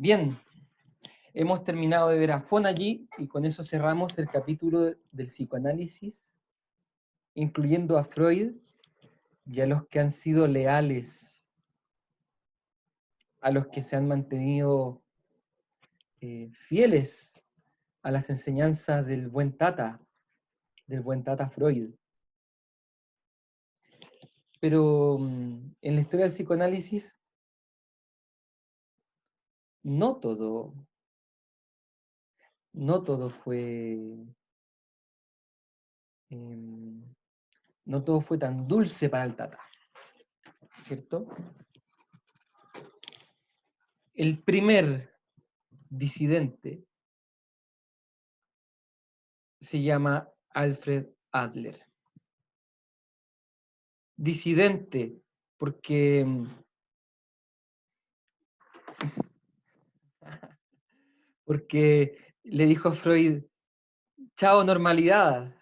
Bien, hemos terminado de ver a Fonagy y con eso cerramos el capítulo del psicoanálisis, incluyendo a Freud y a los que han sido leales, a los que se han mantenido fieles a las enseñanzas del buen Tata Freud. Pero en la historia del psicoanálisis, no todo no todo fue tan dulce para el Tata, ¿cierto? El primer disidente se llama Alfred Adler. Disidente porque le dijo a Freud, chao normalidad.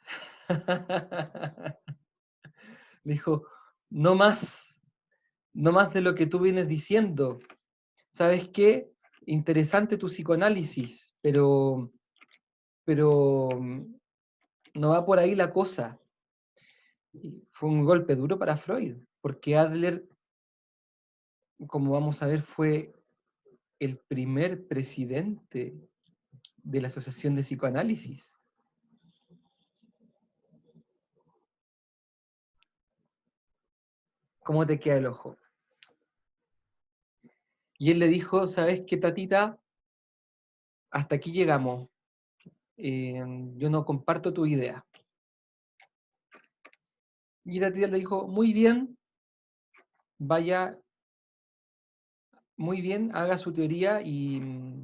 Le dijo, no más de lo que tú vienes diciendo. ¿Sabes qué? Interesante tu psicoanálisis, pero no va por ahí la cosa. Y fue un golpe duro para Freud, porque Adler, como vamos a ver, fue el primer presidente de la Asociación de Psicoanálisis. ¿Cómo te queda el ojo? Y él le dijo, ¿sabes qué, Tatita? Hasta aquí llegamos. Yo no comparto tu idea. Y Tatita le dijo, muy bien, vaya, muy bien, haga su teoría y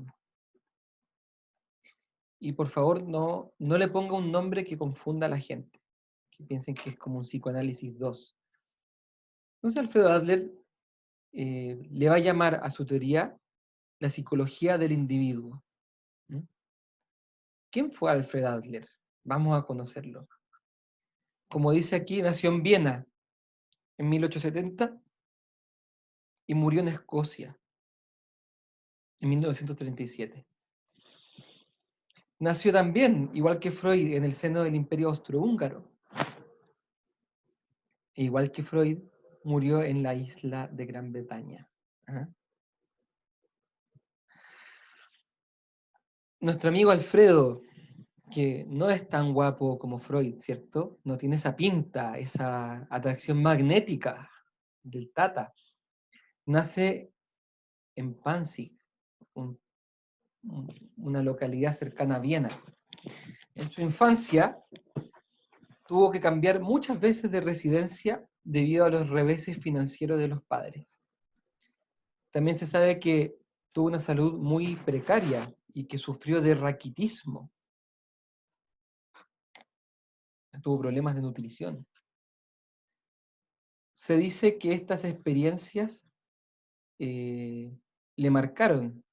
por favor no le ponga un nombre que confunda a la gente, que piensen que es como un psicoanálisis 2. Entonces Alfredo Adler le va a llamar a su teoría la psicología del individuo. ¿Mm? ¿Quién fue Alfred Adler? Vamos a conocerlo. Como dice aquí, nació en Viena en 1870 y murió en Escocia en 1937. Nació también, igual que Freud, en el seno del Imperio Austrohúngaro. E igual que Freud, murió en la isla de Gran Bretaña. ¿Ah? Nuestro amigo Alfredo, que no es tan guapo como Freud, ¿cierto? No tiene esa pinta, esa atracción magnética del Tata. Nace en Panzig, una localidad cercana a Viena. En su infancia tuvo que cambiar muchas veces de residencia debido a los reveses financieros de los padres. También se sabe que tuvo una salud muy precaria y que sufrió de raquitismo. Tuvo problemas de nutrición. Se dice que estas experiencias le marcaron.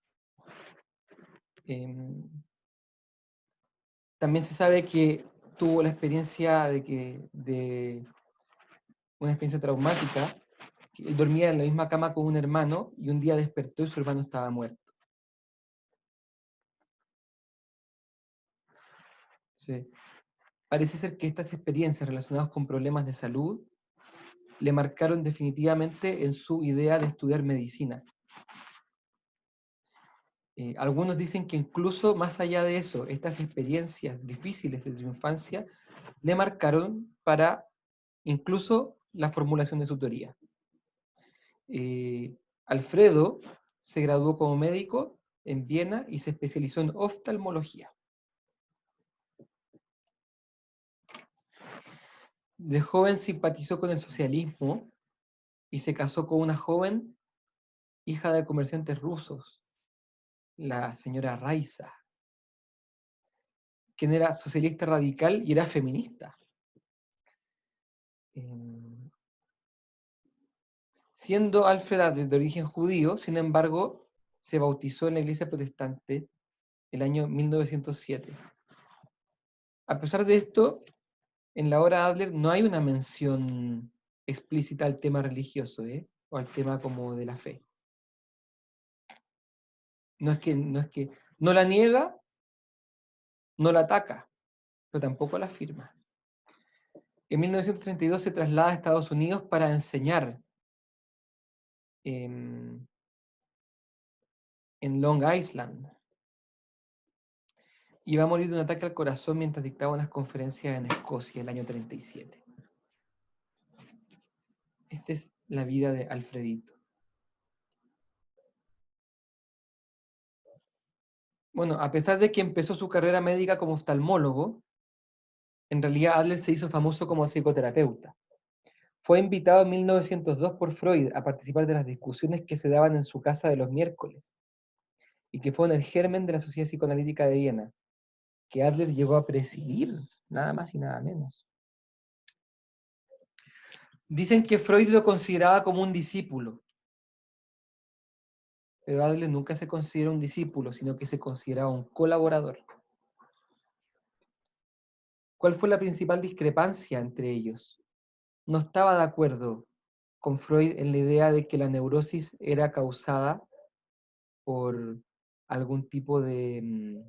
También se sabe que tuvo la experiencia de una experiencia traumática, que él dormía en la misma cama con un hermano y un día despertó y su hermano estaba muerto. Sí. Parece ser que estas experiencias relacionadas con problemas de salud le marcaron definitivamente en su idea de estudiar medicina. Algunos dicen que incluso más allá de eso, estas experiencias difíciles de su infancia le marcaron para incluso la formulación de su teoría. Alfredo se graduó como médico en Viena y se especializó en oftalmología. De joven simpatizó con el socialismo y se casó con una joven hija de comerciantes rusos, la señora Raiza, quien era socialista radical y era feminista. Siendo Alfred de origen judío, sin embargo, se bautizó en la iglesia protestante el año 1907. A pesar de esto, en la obra de Adler no hay una mención explícita al tema religioso, o al tema como de la fe. No la niega, no la ataca, pero tampoco la afirma. En 1932 se traslada a Estados Unidos para enseñar en Long Island. Y va a morir de un ataque al corazón mientras dictaba unas conferencias en Escocia el año 37. Esta es la vida de Alfredito. Bueno, a pesar de que empezó su carrera médica como oftalmólogo, en realidad Adler se hizo famoso como psicoterapeuta. Fue invitado en 1902 por Freud a participar de las discusiones que se daban en su casa de los miércoles, y que fue en el germen de la Sociedad Psicoanalítica de Viena, que Adler llegó a presidir, nada más y nada menos. Dicen que Freud lo consideraba como un discípulo, pero Adler nunca se consideró un discípulo, sino que se consideraba un colaborador. ¿Cuál fue la principal discrepancia entre ellos? No estaba de acuerdo con Freud en la idea de que la neurosis era causada por algún tipo de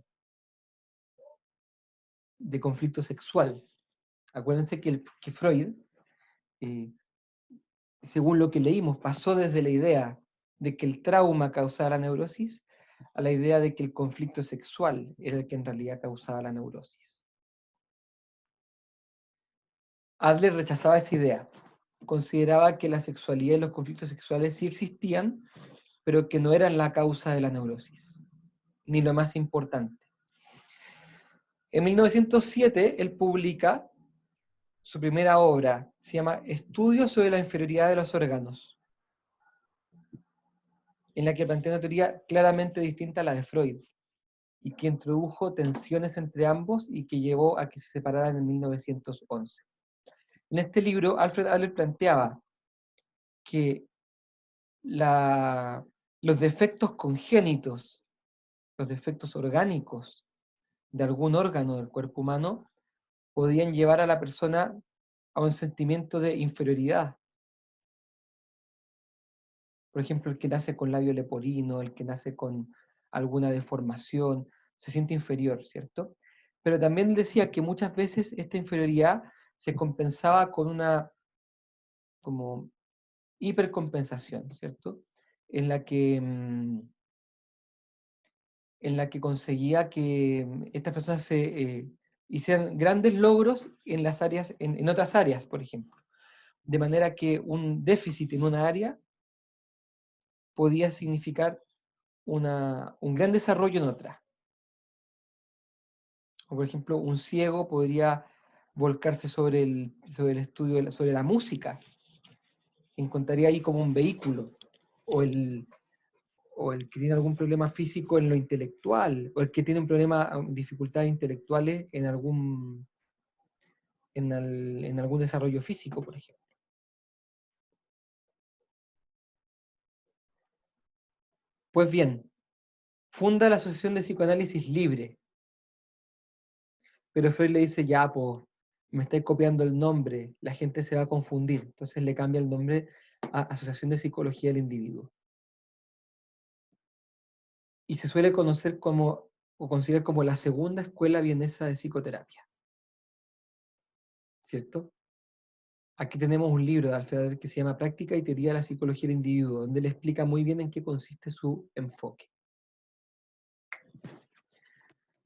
conflicto sexual. Acuérdense que Freud, eh, según lo que leímos, pasó desde la idea de que el trauma causaba la neurosis a la idea de que el conflicto sexual era el que en realidad causaba la neurosis. Adler rechazaba esa idea. Consideraba que la sexualidad y los conflictos sexuales sí existían, pero que no eran la causa de la neurosis, ni lo más importante. En 1907, él publica su primera obra, se llama Estudios sobre la inferioridad de los órganos, en la que plantea una teoría claramente distinta a la de Freud, y que introdujo tensiones entre ambos y que llevó a que se separaran en 1911. En este libro, Alfred Adler planteaba que los defectos congénitos, los defectos orgánicos de algún órgano del cuerpo humano, podían llevar a la persona a un sentimiento de inferioridad. Por ejemplo, el que nace con labio leporino, el que nace con alguna deformación, se siente inferior, ¿cierto? Pero también decía que muchas veces esta inferioridad se compensaba con una como hipercompensación, ¿cierto? En la que, en la que conseguía que estas personas hicieran grandes logros en las áreas, en otras áreas, por ejemplo. De manera que un déficit en una área podía significar un gran desarrollo en otra. O por ejemplo, un ciego podría volcarse sobre el estudio, sobre la música. Encontraría ahí como un vehículo. O el que tiene algún problema físico en lo intelectual, o el que tiene un problema, dificultades intelectuales en algún desarrollo físico, por ejemplo. Pues bien, funda la Asociación de Psicoanálisis Libre, pero Freud le dice, ya, pues, me estáis copiando el nombre, la gente se va a confundir. Entonces le cambia el nombre a Asociación de Psicología del Individuo. Y se suele conocer como, o considerar como la segunda escuela vienesa de psicoterapia. ¿Cierto? Aquí tenemos un libro de Alfred Adler que se llama Práctica y Teoría de la Psicología del Individuo, donde le explica muy bien en qué consiste su enfoque.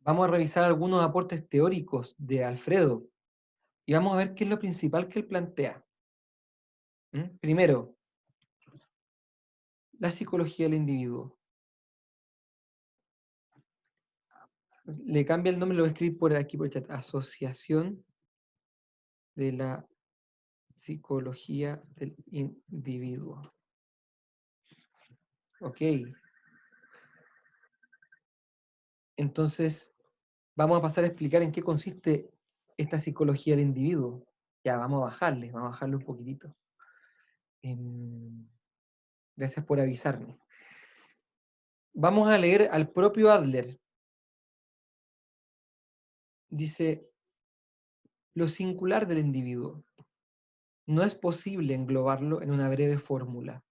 Vamos a revisar algunos aportes teóricos de Alfredo y vamos a ver qué es lo principal que él plantea. Primero, la psicología del individuo. Le cambia el nombre, lo voy a escribir por aquí por el chat. Asociación de la Psicología del Individuo. Ok. Entonces, vamos a pasar a explicar en qué consiste esta psicología del individuo. Ya, vamos a bajarle un poquitito. Gracias por avisarme. Vamos a leer al propio Adler. Dice, lo singular del individuo. No es posible englobarlo en una breve fórmula.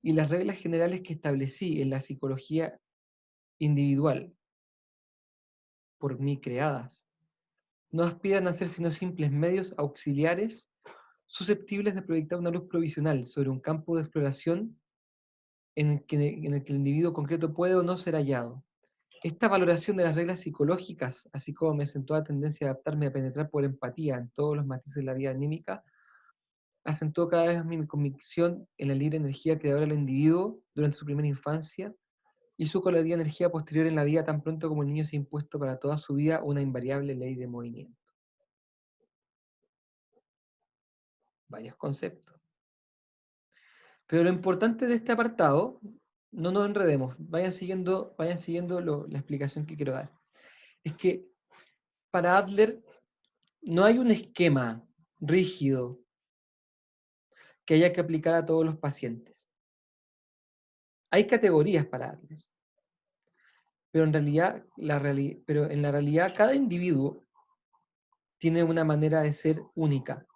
y las reglas generales que establecí en la psicología individual, por mí creadas, no aspiran a ser sino simples medios auxiliares susceptibles de proyectar una luz provisional sobre un campo de exploración en el que el individuo concreto puede o no ser hallado. Esta valoración de las reglas psicológicas, así como mi acentuada tendencia a adaptarme a penetrar por empatía en todos los matices de la vida anímica, acentuó cada vez mi convicción en la libre energía creadora del individuo durante su primera infancia y su colorida energía posterior en la vida tan pronto como el niño se ha impuesto para toda su vida una invariable ley de movimiento. Varios conceptos. Pero lo importante de este apartado, no nos enredemos, vayan siguiendo la explicación que quiero dar. Es que para Adler no hay un esquema rígido que haya que aplicar a todos los pacientes. Hay categorías para Adler, pero en la realidad cada individuo tiene una manera de ser única.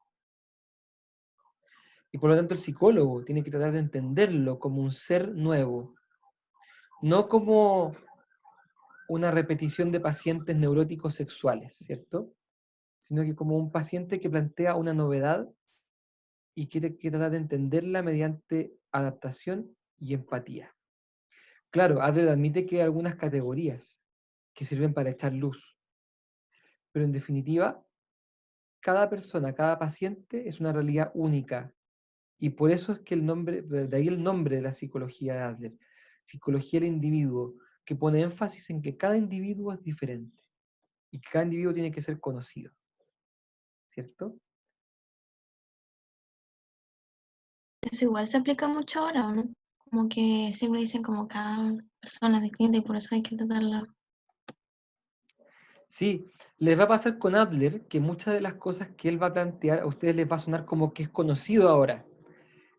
Y por lo tanto el psicólogo tiene que tratar de entenderlo como un ser nuevo, no como una repetición de pacientes neuróticos sexuales, ¿cierto? Sino que como un paciente que plantea una novedad y quiere que tratar de entenderla mediante adaptación y empatía. Claro, Adler admite que hay algunas categorías que sirven para echar luz, pero en definitiva, cada persona, cada paciente es una realidad única, y por eso es que de ahí el nombre de la psicología de Adler, psicología del individuo, que pone énfasis en que cada individuo es diferente, y que cada individuo tiene que ser conocido, ¿cierto? Eso igual se aplica mucho ahora, ¿o no? Como que siempre dicen como cada persona es distinta y por eso hay que tratarla. Sí, les va a pasar con Adler que muchas de las cosas que él va a plantear a ustedes les va a sonar como que es conocido ahora.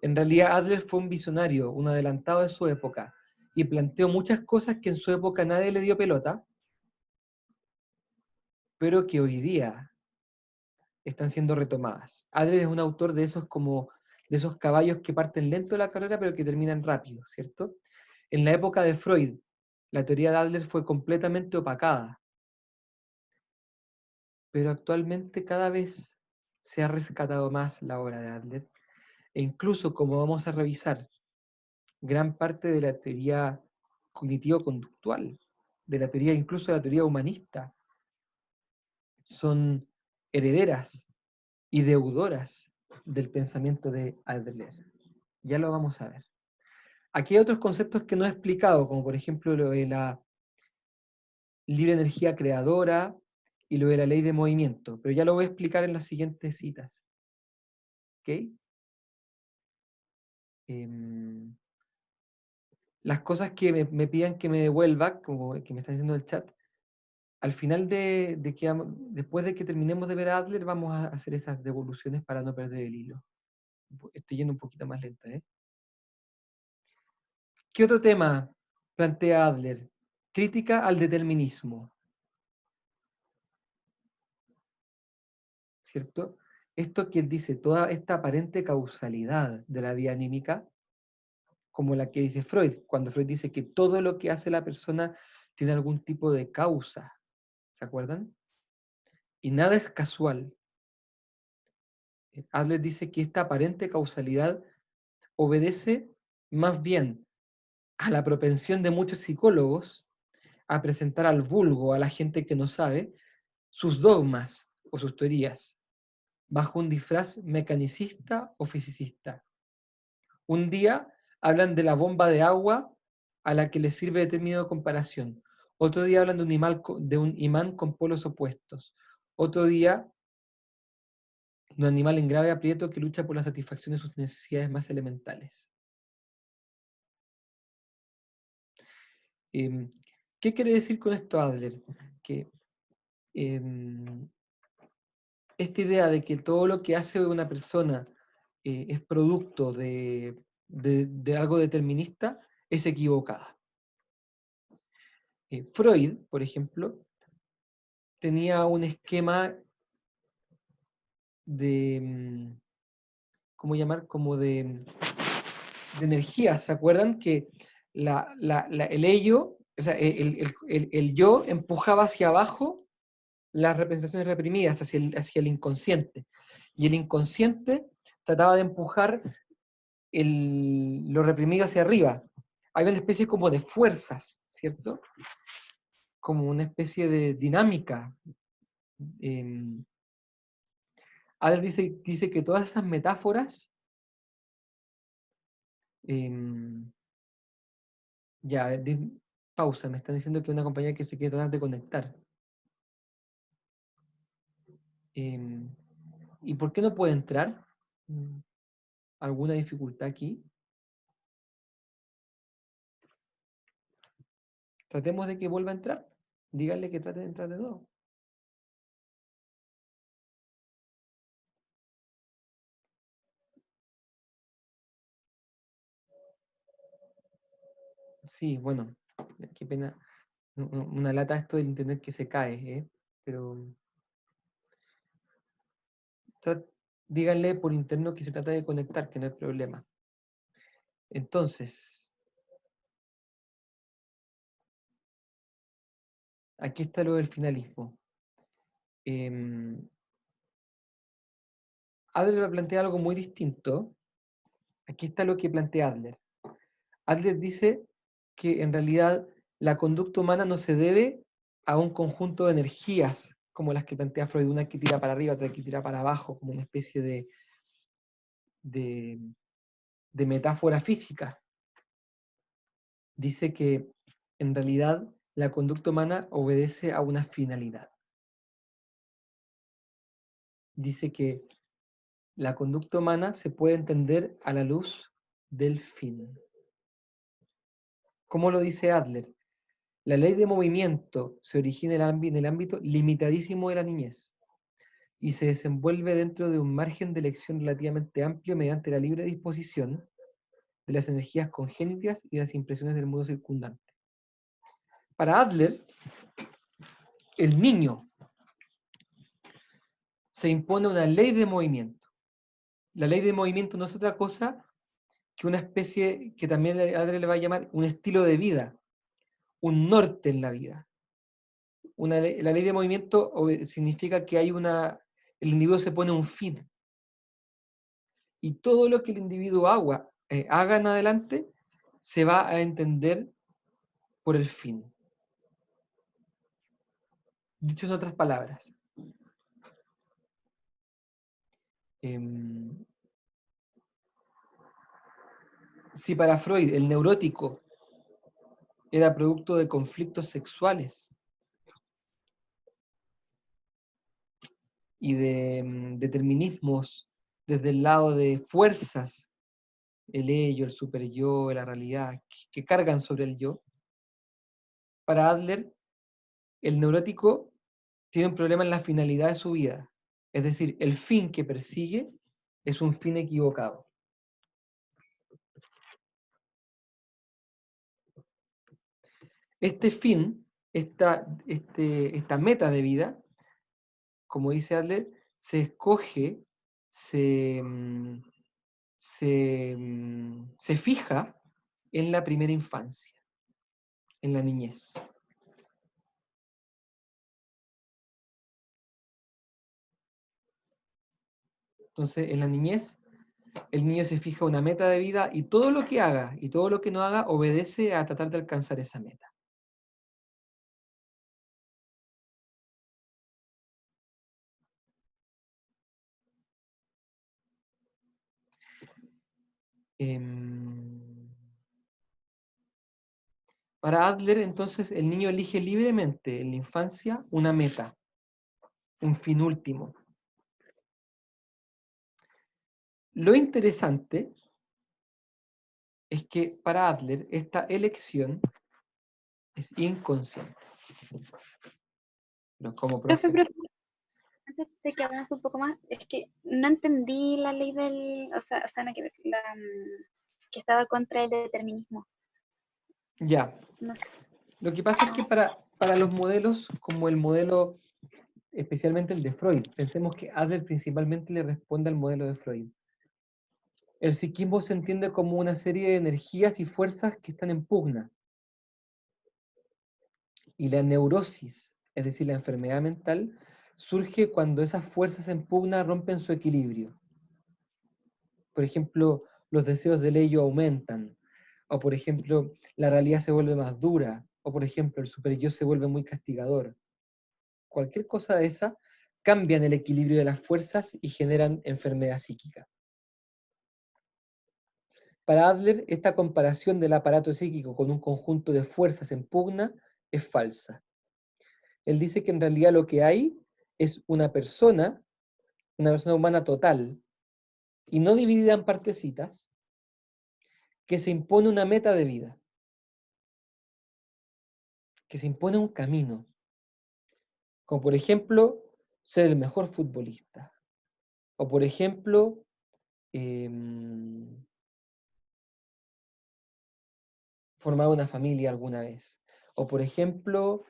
En realidad Adler fue un visionario, un adelantado de su época, y planteó muchas cosas que en su época nadie le dio pelota, pero que hoy día están siendo retomadas. Adler es un autor de esos caballos que parten lento la carrera pero que terminan rápido, ¿cierto? En la época de Freud, la teoría de Adler fue completamente opacada, pero actualmente cada vez se ha rescatado más la obra de Adler, e incluso como vamos a revisar, gran parte de la teoría cognitivo-conductual, de la teoría, incluso de la teoría humanista, son herederas y deudoras del pensamiento de Adler. Ya lo vamos a ver. Aquí hay otros conceptos que no he explicado, como por ejemplo lo de la libre energía creadora y lo de la ley de movimiento, pero ya lo voy a explicar en las siguientes citas. ¿Ok? Las cosas que me pidan que me devuelva, como que me están diciendo el chat, al final después de que terminemos de ver a Adler, vamos a hacer esas devoluciones para no perder el hilo. Estoy yendo un poquito más lenta, ¿eh? ¿Qué otro tema plantea Adler? Crítica al determinismo, ¿cierto? Esto que él dice, toda esta aparente causalidad de la vida anímica, como la que dice Freud, cuando Freud dice que todo lo que hace la persona tiene algún tipo de causa, ¿se acuerdan? Y nada es casual. Adler dice que esta aparente causalidad obedece más bien a la propensión de muchos psicólogos a presentar al vulgo, a la gente que no sabe, sus dogmas o sus teorías, bajo un disfraz mecanicista o fisicista. Un día hablan de la bomba de agua a la que les sirve de término de comparación. Otro día hablan de un imán con polos opuestos. Otro día de un animal en grave aprieto que lucha por la satisfacción de sus necesidades más elementales. Eh, ¿Qué quiere decir con esto Adler? Que esta idea de que todo lo que hace una persona es producto de algo determinista es equivocada. Freud, por ejemplo, tenía un esquema de, ¿cómo llamar? Como de energía. ¿Se acuerdan que el ello, o sea, el yo empujaba hacia abajo las representaciones reprimidas, hacia el inconsciente? Y el inconsciente trataba de empujar lo reprimido hacia arriba. Hay una especie como de fuerzas, ¿cierto? Como una especie de dinámica. Adler dice que todas esas metáforas, ya, a ver, pausa, me están diciendo que una compañía que se quiere tratar de conectar. ¿Y por qué no puede entrar? ¿Alguna dificultad aquí? Tratemos de que vuelva a entrar. Díganle que trate de entrar de nuevo. Sí, bueno, qué pena. Una lata esto del internet que se cae, ¿eh? Pero díganle por interno que se trata de conectar, que no hay problema. Entonces, aquí está lo del finalismo. Adler plantea algo muy distinto. Aquí está lo que plantea Adler. Adler dice que en realidad la conducta humana no se debe a un conjunto de energías como las que plantea Freud, una que tira para arriba, otra que tira para abajo, como una especie de, de metáfora física. Dice que en realidad la conducta humana obedece a una finalidad. Dice que la conducta humana se puede entender a la luz del fin. ¿Cómo lo dice Adler? La ley de movimiento se origina en el ámbito limitadísimo de la niñez y se desenvuelve dentro de un margen de elección relativamente amplio mediante la libre disposición de las energías congénitas y las impresiones del mundo circundante. Para Adler, el niño se impone una ley de movimiento. La ley de movimiento no es otra cosa que una especie que también Adler le va a llamar un estilo de vida, un norte en la vida. La ley de movimiento significa que el individuo se pone un fin. Y todo lo que el individuo haga en adelante se va a entender por el fin. Dicho en otras palabras, si para Freud el neurótico era producto de conflictos sexuales y de determinismos desde el lado de fuerzas, el ello, el superyo, la realidad, que cargan sobre el yo, para Adler, el neurótico tiene un problema en la finalidad de su vida. Es decir, el fin que persigue es un fin equivocado. Este fin, esta meta de vida, como dice Adler, se escoge, se fija en la primera infancia, en la niñez. Entonces, en la niñez, el niño se fija una meta de vida y todo lo que haga y todo lo que no haga obedece a tratar de alcanzar esa meta. Para Adler, entonces, el niño elige libremente en la infancia una meta, un fin último. Lo interesante es que para Adler esta elección es inconsciente. Pero como profe. Antes de que avance un poco más, es que no entendí la ley del, o sea no, que estaba contra el determinismo. Ya. No sé. Lo que pasa es que para los modelos, como el modelo, especialmente el de Freud, pensemos que Adler principalmente le responde al modelo de Freud. El psiquismo se entiende como una serie de energías y fuerzas que están en pugna. Y la neurosis, es decir, la enfermedad mental, surge cuando esas fuerzas en pugna rompen su equilibrio. Por ejemplo, los deseos del ello aumentan, o por ejemplo, la realidad se vuelve más dura, o por ejemplo, el superyo se vuelve muy castigador. Cualquier cosa de esa cambian el equilibrio de las fuerzas y generan enfermedad psíquica. Para Adler, esta comparación del aparato psíquico con un conjunto de fuerzas en pugna es falsa. Él dice que en realidad lo que hay es una persona humana total, y no dividida en partecitas, que se impone una meta de vida, que se impone un camino, como por ejemplo ser el mejor futbolista, o por ejemplo formar una familia alguna vez, o por ejemplo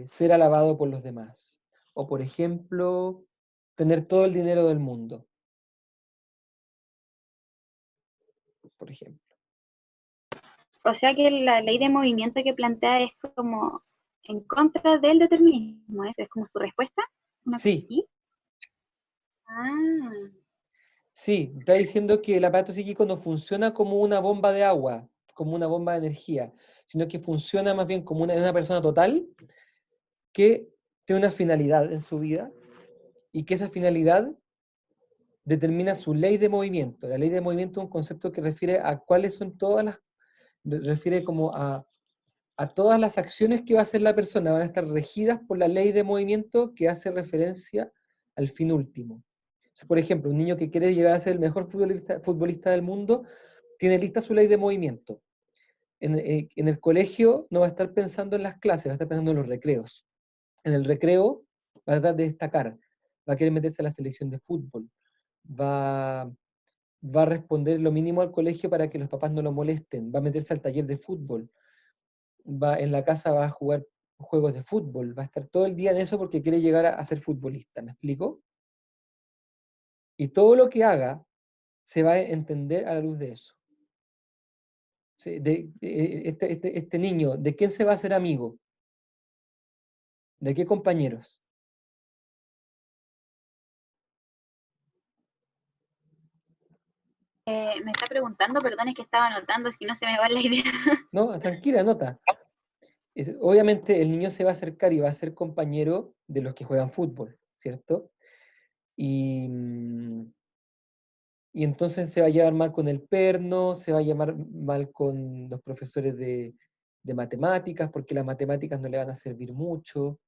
ser alabado por los demás, o por ejemplo tener todo el dinero del mundo, por ejemplo. O sea que la ley de movimiento que plantea es como en contra del determinismo, ¿es como su respuesta? ¿Una cosa Sí, así? Ah, sí, está diciendo que el aparato psíquico no funciona como una bomba de agua, como una bomba de energía, sino que funciona más bien como una persona total que tiene una finalidad en su vida y que esa finalidad determina su ley de movimiento. La ley de movimiento es un concepto que refiere a cuáles son todas las, refiere como a todas las acciones que va a hacer la persona, van a estar regidas por la ley de movimiento que hace referencia al fin último. O sea, por ejemplo, un niño que quiere llegar a ser el mejor futbolista del mundo, tiene lista su ley de movimiento. En el colegio no va a estar pensando en las clases, va a estar pensando en los recreos. En el recreo va a tratar de destacar, va a querer meterse a la selección de fútbol, va, va a responder lo mínimo al colegio para que los papás no lo molesten, va a meterse al taller de fútbol, en la casa va a jugar juegos de fútbol, va a estar todo el día en eso porque quiere llegar a ser futbolista, ¿me explico? Y todo lo que haga se va a entender a la luz de eso. Sí, este niño, ¿de quién se va a hacer amigo? ¿De qué compañeros? me está preguntando, perdón, es que estaba anotando, si no se me va la idea. No, tranquila, nota. Obviamente el niño se va a acercar y va a ser compañero de los que juegan fútbol, ¿cierto? Y, y entonces se va a llevar mal con el perno, se va a llevar mal con los profesores de matemáticas, porque las matemáticas no le van a servir mucho,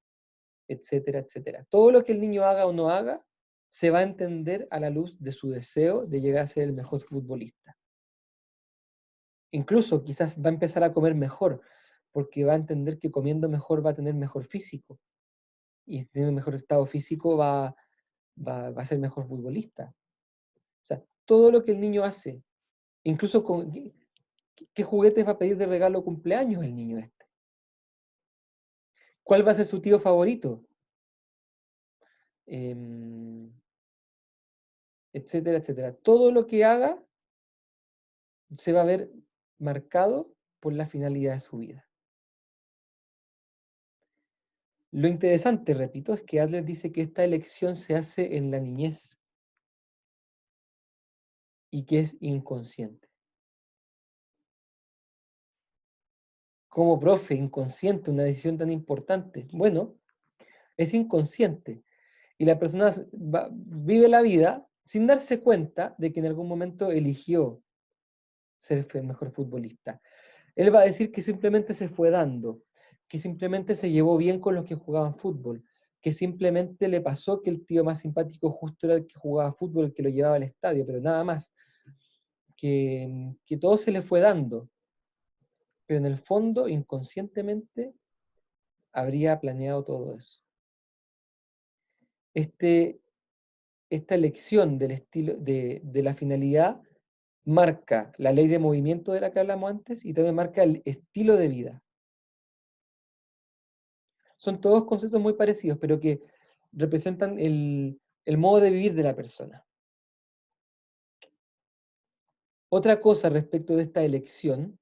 etcétera, etcétera. Todo lo que el niño haga o no haga, se va a entender a la luz de su deseo de llegar a ser el mejor futbolista. Incluso quizás va a empezar a comer mejor, porque va a entender que comiendo mejor va a tener mejor físico. Y teniendo un mejor estado físico va a ser mejor futbolista. O sea, todo lo que el niño hace, incluso con qué juguetes va a pedir de regalo cumpleaños el niño este. ¿Cuál va a ser su tío favorito? Etcétera, etcétera. Todo lo que haga se va a ver marcado por la finalidad de su vida. Lo interesante, repito, es que Adler dice que esta elección se hace en la niñez y que es inconsciente. Como profe, inconsciente, una decisión tan importante. Bueno, es inconsciente. Y la persona vive la vida sin darse cuenta de que en algún momento eligió ser el mejor futbolista. Él va a decir que simplemente se fue dando, que simplemente se llevó bien con los que jugaban fútbol, que simplemente le pasó que el tío más simpático justo era el que jugaba fútbol, el que lo llevaba al estadio, pero nada más, que todo se le fue dando. Pero en el fondo, inconscientemente, habría planeado todo eso. Esta elección del estilo, de la finalidad marca la ley de movimiento de la que hablamos antes y también marca el estilo de vida. Son todos conceptos muy parecidos, pero que representan el modo de vivir de la persona. Otra cosa respecto de esta elección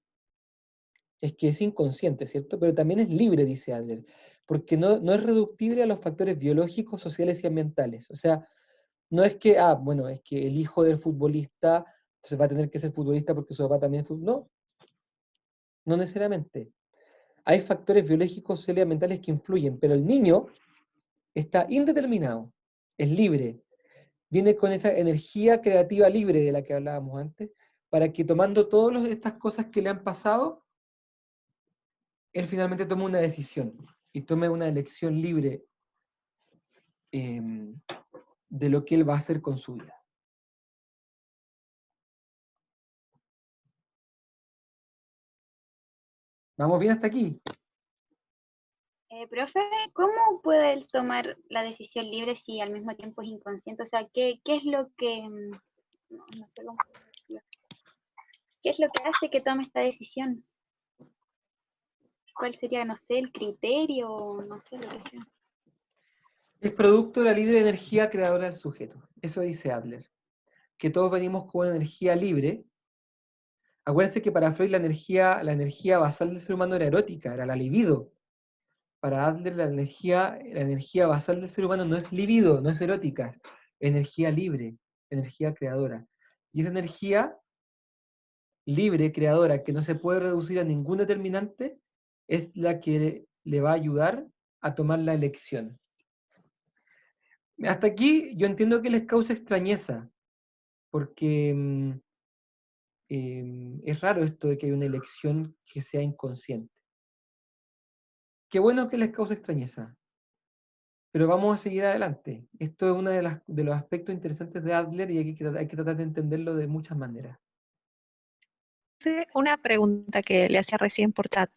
es que es inconsciente, ¿cierto? Pero también es libre, dice Adler, porque no es reductible a los factores biológicos, sociales y ambientales. O sea, no es que, bueno, es que el hijo del futbolista se va a tener que ser futbolista porque su papá también es futbolista. No, no necesariamente. Hay factores biológicos, sociales y ambientales que influyen, pero el niño está indeterminado, es libre, viene con esa energía creativa libre de la que hablábamos antes, para que tomando todas estas cosas que le han pasado, él finalmente tome una decisión y tome una elección libre de lo que él va a hacer con su vida. ¿Vamos bien hasta aquí? Profe, ¿cómo puede él tomar la decisión libre si al mismo tiempo es inconsciente? O sea, ¿qué es lo que, no sé cómo decirlo. ¿Qué es lo que hace que tome esta decisión? ¿Cuál sería, no sé, el criterio o no sé lo que sea? Es producto de la libre energía creadora del sujeto. Eso dice Adler. Que todos venimos con una energía libre. Acuérdense que para Freud la energía basal del ser humano era erótica, era la libido. Para Adler la energía basal del ser humano no es libido, no es erótica, es energía libre, energía creadora. Y esa energía libre, creadora, que no se puede reducir a ningún determinante, es la que le va a ayudar a tomar la elección. Hasta aquí yo entiendo que les causa extrañeza, porque es raro esto de que hay una elección que sea inconsciente. Qué bueno que les causa extrañeza, pero vamos a seguir adelante. Esto es uno de los aspectos interesantes de Adler y hay que tratar de entenderlo de muchas maneras. Una pregunta que le hacía recién por chat.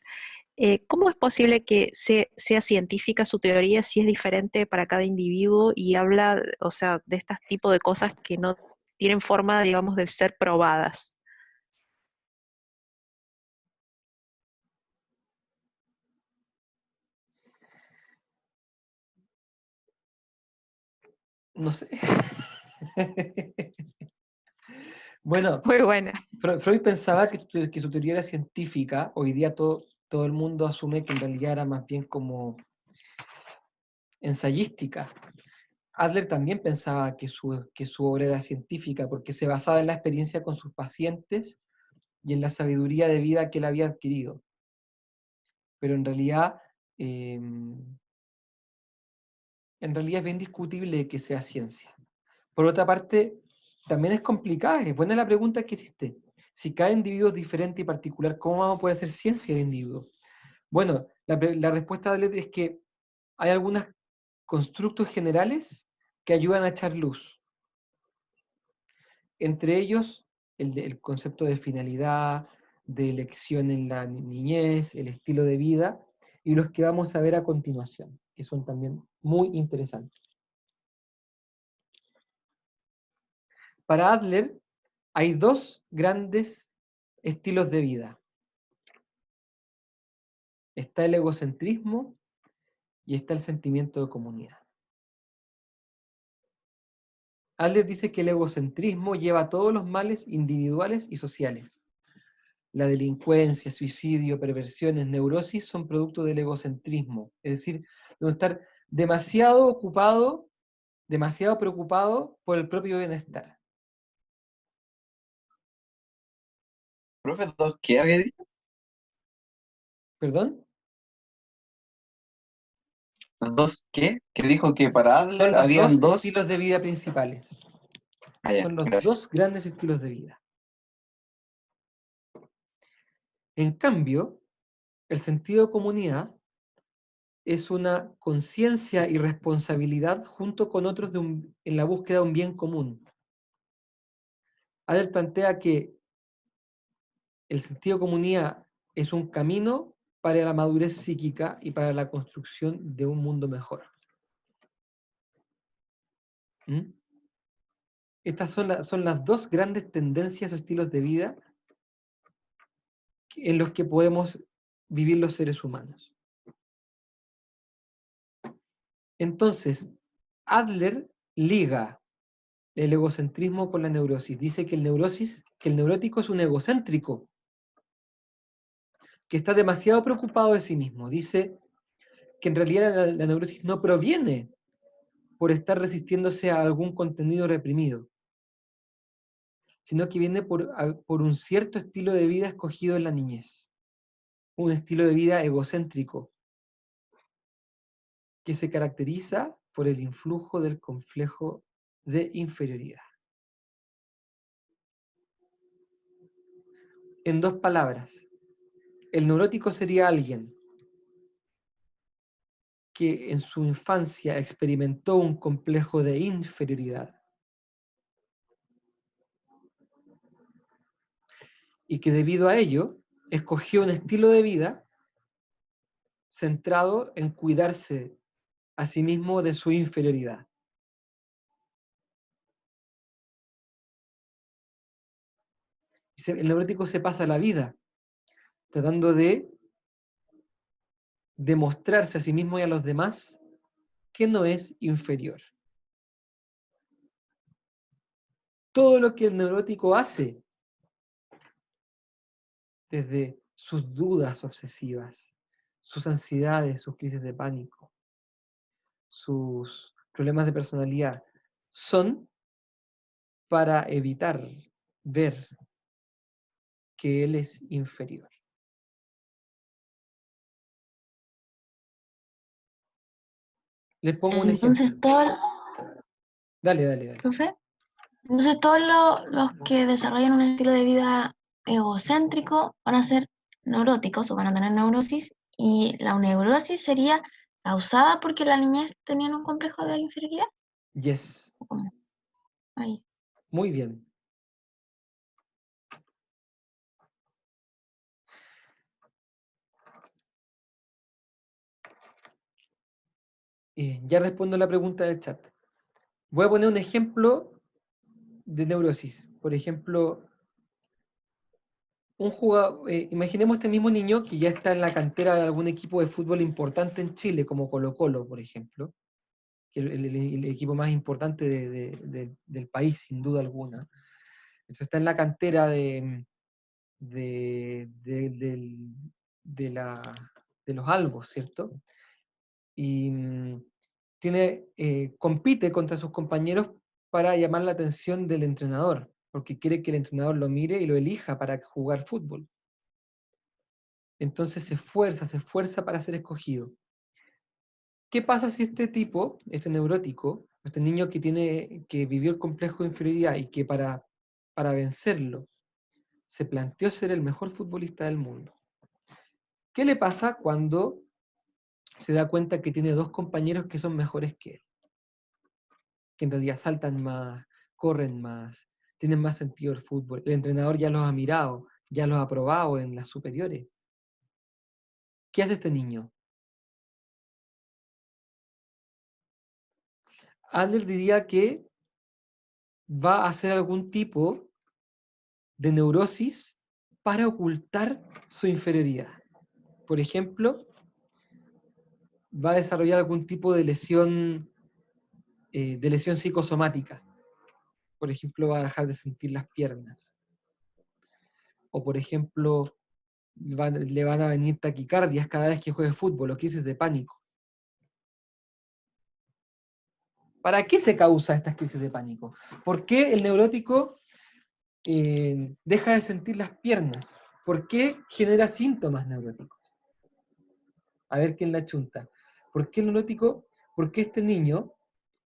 ¿Cómo es posible que sea científica su teoría si es diferente para cada individuo y habla, o sea, de este tipo de cosas que no tienen forma, digamos, de ser probadas? No sé. Bueno, Muy buena. Freud pensaba que su teoría era científica. Hoy día todo el mundo asume que en realidad era más bien como ensayística. Adler también pensaba que su obra era científica porque se basaba en la experiencia con sus pacientes y en la sabiduría de vida que él había adquirido. Pero en realidad es bien discutible que sea ciencia. Por otra parte, también es complicada, es buena la pregunta que hiciste. Si cada individuo es diferente y particular, ¿cómo vamos a poder hacer ciencia de individuo? Bueno, la respuesta de Adler es que hay algunos constructos generales que ayudan a echar luz. Entre ellos, el concepto de finalidad, de elección en la niñez, el estilo de vida, y los que vamos a ver a continuación, que son también muy interesantes. Para Adler hay dos grandes estilos de vida. Está el egocentrismo y está el sentimiento de comunidad. Adler dice que el egocentrismo lleva a todos los males individuales y sociales. La delincuencia, suicidio, perversiones, neurosis son producto del egocentrismo. Es decir, de estar demasiado ocupado, demasiado preocupado por el propio bienestar. Profe, ¿dos qué había dicho? ¿Perdón? ¿Dos qué? Que dijo que para Son Adler los habían dos dos. estilos de vida principales. Ah, ya, Son los gracias. dos grandes estilos de vida. En cambio, el sentido de comunidad es una conciencia y responsabilidad junto con otros en la búsqueda de un bien común. Adler plantea que el sentido de comunidad es un camino para la madurez psíquica y para la construcción de un mundo mejor. ¿Mm? Estas son las dos grandes tendencias o estilos de vida en los que podemos vivir los seres humanos. Entonces, Adler liga el egocentrismo con la neurosis. Dice que el neurótico es un egocéntrico, que está demasiado preocupado de sí mismo. Dice que en realidad la neurosis no proviene por estar resistiéndose a algún contenido reprimido, sino que viene por un cierto estilo de vida escogido en la niñez, un estilo de vida egocéntrico, que se caracteriza por el influjo del complejo de inferioridad. En dos palabras, el neurótico sería alguien que en su infancia experimentó un complejo de inferioridad y que debido a ello escogió un estilo de vida centrado en cuidarse a sí mismo de su inferioridad. El neurótico se pasa la vida tratando de demostrarse a sí mismo y a los demás que no es inferior. Todo lo que el neurótico hace, desde sus dudas obsesivas, sus ansiedades, sus crisis de pánico, sus problemas de personalidad, son para evitar ver que él es inferior. Les pongo un Entonces, ejemplo. Dale. profe, entonces todos los que desarrollan un estilo de vida egocéntrico van a ser neuróticos o van a tener neurosis, y la neurosis sería causada porque la niñez tenían un complejo de inferioridad. Yes, ¿O cómo? Ahí. muy bien. Ya respondo la pregunta del chat. Voy a poner un ejemplo de neurosis. Por ejemplo, imaginemos este mismo niño que ya está en la cantera de algún equipo de fútbol importante en Chile, como Colo-Colo, por ejemplo, que es el equipo más importante del país, sin duda alguna. Entonces está en la cantera de, del- de la- de los albos, ¿cierto? Y compite contra sus compañeros para llamar la atención del entrenador, porque quiere que el entrenador lo mire y lo elija para jugar fútbol. Entonces se esfuerza para ser escogido. ¿Qué pasa si este tipo, este neurótico, este niño que vivió el complejo de inferioridad y que para vencerlo se planteó ser el mejor futbolista del mundo? ¿Qué le pasa cuando se da cuenta que tiene dos compañeros que son mejores que él? Que en realidad saltan más, corren más, tienen más sentido el fútbol. El entrenador ya los ha mirado, ya los ha probado en las superiores. ¿Qué hace este niño? Adler diría que va a hacer algún tipo de neurosis para ocultar su inferioridad. Por ejemplo, va a desarrollar algún tipo de lesión psicosomática. Por ejemplo, va a dejar de sentir las piernas. O por ejemplo, le van a venir taquicardias cada vez que juegue fútbol o crisis de pánico. ¿Para qué se causa estas crisis de pánico? ¿Por qué el neurótico deja de sentir las piernas? ¿Por qué genera síntomas neuróticos? A ver quién la chunta. ¿Por qué el neurótico? ¿Por qué este niño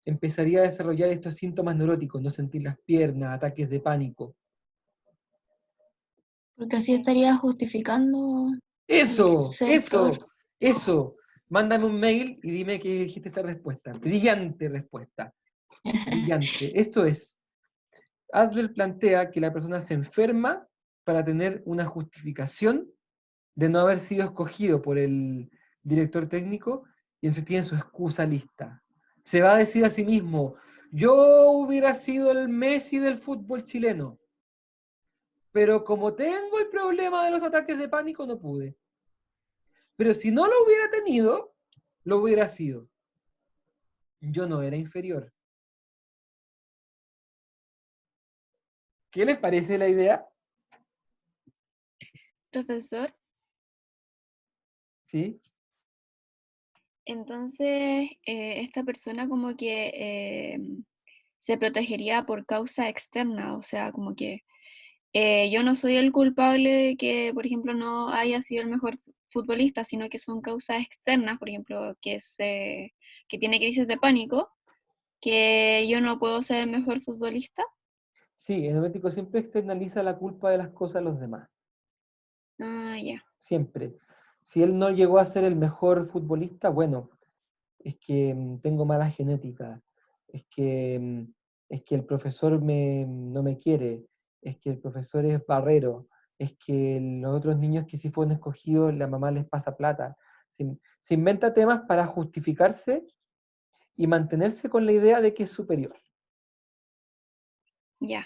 empezaría a desarrollar estos síntomas neuróticos? No sentir las piernas, ataques de pánico. Porque así estaría justificando ¡Eso! ser ¡Eso! peor. ¡Eso! Mándame un mail y dime qué dijiste esta respuesta. Brillante respuesta. Brillante. Esto es. Adler plantea que la persona se enferma para tener una justificación de no haber sido escogido por el director técnico y entonces tiene su excusa lista. Se va a decir a sí mismo, yo hubiera sido el Messi del fútbol chileno, pero como tengo el problema de los ataques de pánico no pude. Pero si no lo hubiera tenido, lo hubiera sido. Yo no era inferior. ¿Qué les parece la idea? Profesor, ¿Sí? entonces esta persona como que se protegería por causa externa, o sea, como que yo no soy el culpable de que, por ejemplo, no haya sido el mejor futbolista, sino que son causas externas, por ejemplo, que tiene crisis de pánico, que yo no puedo ser el mejor futbolista. Sí, el neurótico siempre externaliza la culpa de las cosas a los demás. Ah, ya. Siempre. Si él no llegó a ser el mejor futbolista, bueno, es que tengo mala genética, es que, es que el profesor no me quiere, es que el profesor es barrero, es que los otros niños que sí fueron escogidos, la mamá les pasa plata. Se inventa temas para justificarse y mantenerse con la idea de que es superior. Ya.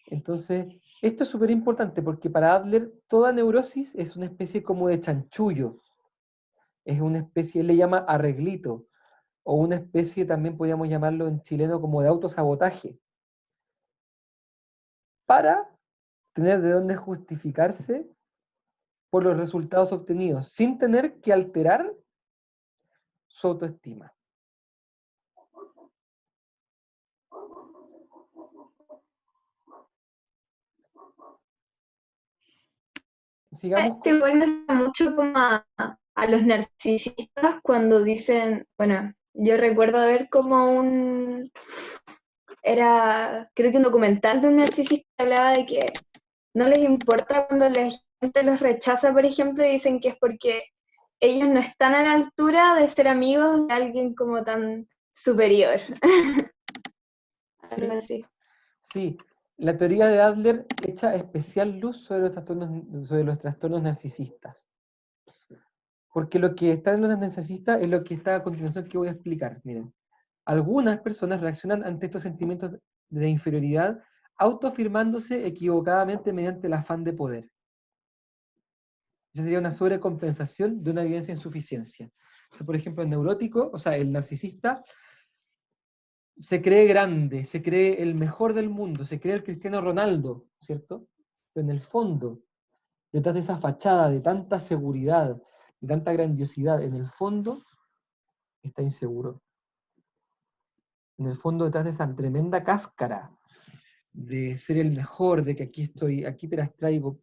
Entonces, esto es súper importante porque para Adler toda neurosis es una especie como de chanchullo, es una especie, él le llama arreglito, o una especie también podríamos llamarlo en chileno como de autosabotaje, para tener de dónde justificarse por los resultados obtenidos, sin tener que alterar su autoestima. Sigamos Este con... igual me suena mucho como a los narcisistas cuando dicen, bueno, yo recuerdo ver como creo que un documental de un narcisista que hablaba de que no les importa cuando la gente los rechaza, por ejemplo, y dicen que es porque ellos no están a la altura de ser amigos de alguien como tan superior. Algo así. Sí, la teoría de Adler echa especial luz sobre los trastornos narcisistas. Porque lo que está en los narcisistas es lo que está a continuación que voy a explicar. Miren, algunas personas reaccionan ante estos sentimientos de inferioridad autoafirmándose equivocadamente mediante el afán de poder. Esa sería una sobrecompensación de una evidencia de insuficiencia. Entonces, por ejemplo, el neurótico, o sea, el narcisista, se cree grande, se cree el mejor del mundo, se cree el Cristiano Ronaldo, ¿cierto? Pero en el fondo, detrás de esa fachada de tanta seguridad, de tanta grandiosidad, en el fondo está inseguro. En el fondo, detrás de esa tremenda cáscara de ser el mejor, de que aquí estoy, aquí te las traigo,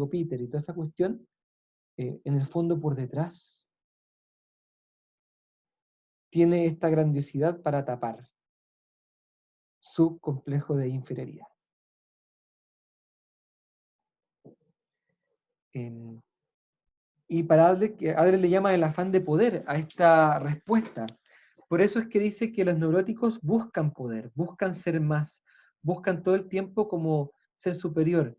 Peter, y toda esa cuestión, en el fondo por detrás tiene esta grandiosidad para tapar su complejo de inferioridad. Y para Adler le llama el afán de poder a esta respuesta. Por eso es que dice que los neuróticos buscan poder, buscan ser más, buscan todo el tiempo como ser superior.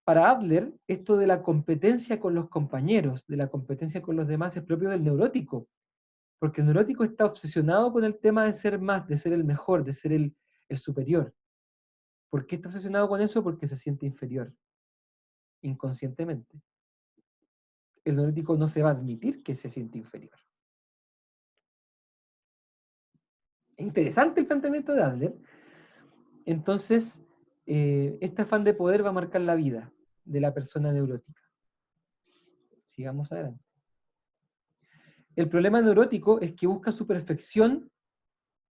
Para Adler, esto de la competencia con los compañeros, de la competencia con los demás, es propio del neurótico, porque el neurótico está obsesionado con el tema de ser más, de ser el mejor, de ser el superior. ¿Por qué está obsesionado con eso? Porque se siente inferior, inconscientemente. El neurótico no se va a admitir que se siente inferior. Es interesante el planteamiento de Adler. Entonces, este afán de poder va a marcar la vida de la persona neurótica. Sigamos adelante. El problema neurótico es que busca su perfección,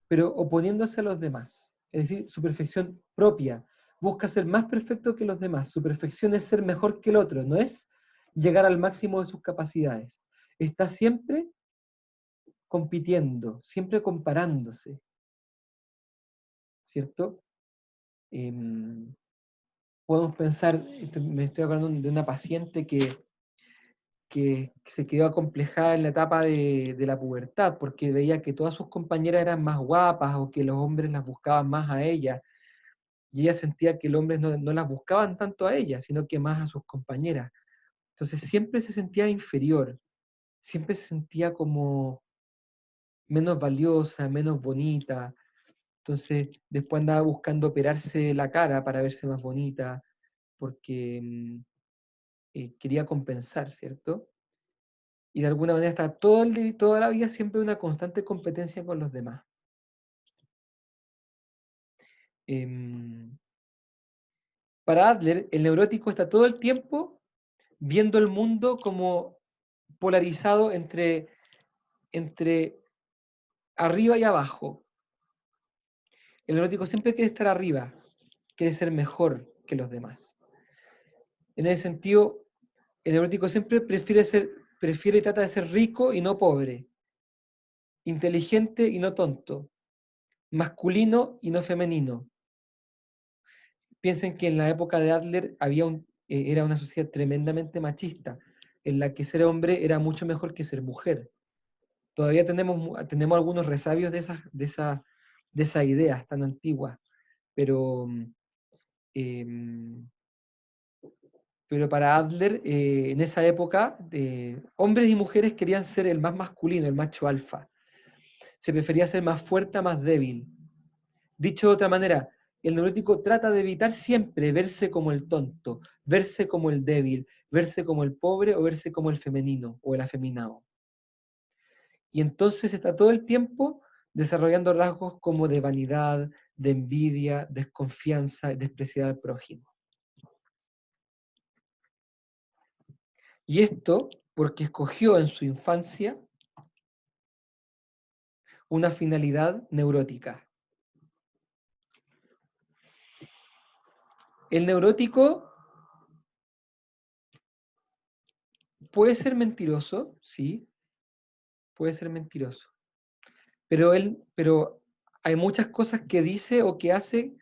pero oponiéndose a los demás. Es decir, su perfección propia. Busca ser más perfecto que los demás. Su perfección es ser mejor que el otro, no es llegar al máximo de sus capacidades. Está siempre compitiendo, siempre comparándose. ¿Cierto? Podemos pensar, me estoy acordando de una paciente que se quedó acomplejada en la etapa de la pubertad, porque veía que todas sus compañeras eran más guapas o que los hombres las buscaban más a ella, y ella sentía que los hombres no las buscaban tanto a ella, sino que más a sus compañeras. Entonces siempre se sentía inferior, siempre se sentía como menos valiosa, menos bonita. Entonces después andaba buscando operarse la cara para verse más bonita, porque quería compensar, ¿cierto? Y de alguna manera está toda la vida siempre una constante competencia con los demás. Para Adler, el neurótico está todo el tiempo viendo el mundo como polarizado entre arriba y abajo. El neurótico siempre quiere estar arriba, quiere ser mejor que los demás. En ese sentido, el neurótico siempre prefiere y trata de ser rico y no pobre, inteligente y no tonto, masculino y no femenino. Piensen que en la época de Adler era una sociedad tremendamente machista, en la que ser hombre era mucho mejor que ser mujer. Todavía tenemos algunos resabios de esas ideas tan antiguas, pero para Adler, en esa época, hombres y mujeres querían ser el más masculino, el macho alfa. Se prefería ser más fuerte, más débil. Dicho de otra manera, el neurótico trata de evitar siempre verse como el tonto, verse como el débil, verse como el pobre o verse como el femenino o el afeminado. Y entonces está todo el tiempo desarrollando rasgos como de vanidad, de envidia, desconfianza y despreciar al prójimo. Y esto porque escogió en su infancia una finalidad neurótica. El neurótico puede ser mentiroso, sí, puede ser mentiroso. Pero hay muchas cosas que dice o que hace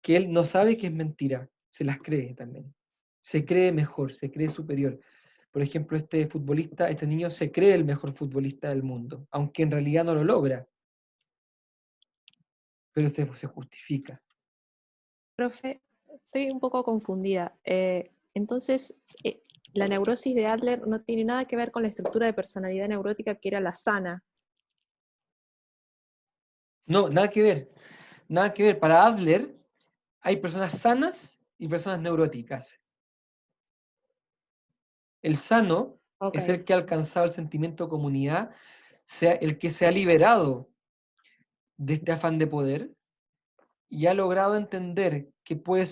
que él no sabe que es mentira, se las cree también. Se cree mejor, se cree superior. Por ejemplo, este niño se cree el mejor futbolista del mundo, aunque en realidad no lo logra. Pero se justifica. Profe, estoy un poco confundida. Entonces, la neurosis de Adler no tiene nada que ver con la estructura de personalidad neurótica que era la sana. No, nada que ver. Nada que ver. Para Adler hay personas sanas y personas neuróticas. El sano es el que ha alcanzado el sentimiento de comunidad, el que se ha liberado de este afán de poder y ha logrado entender que puede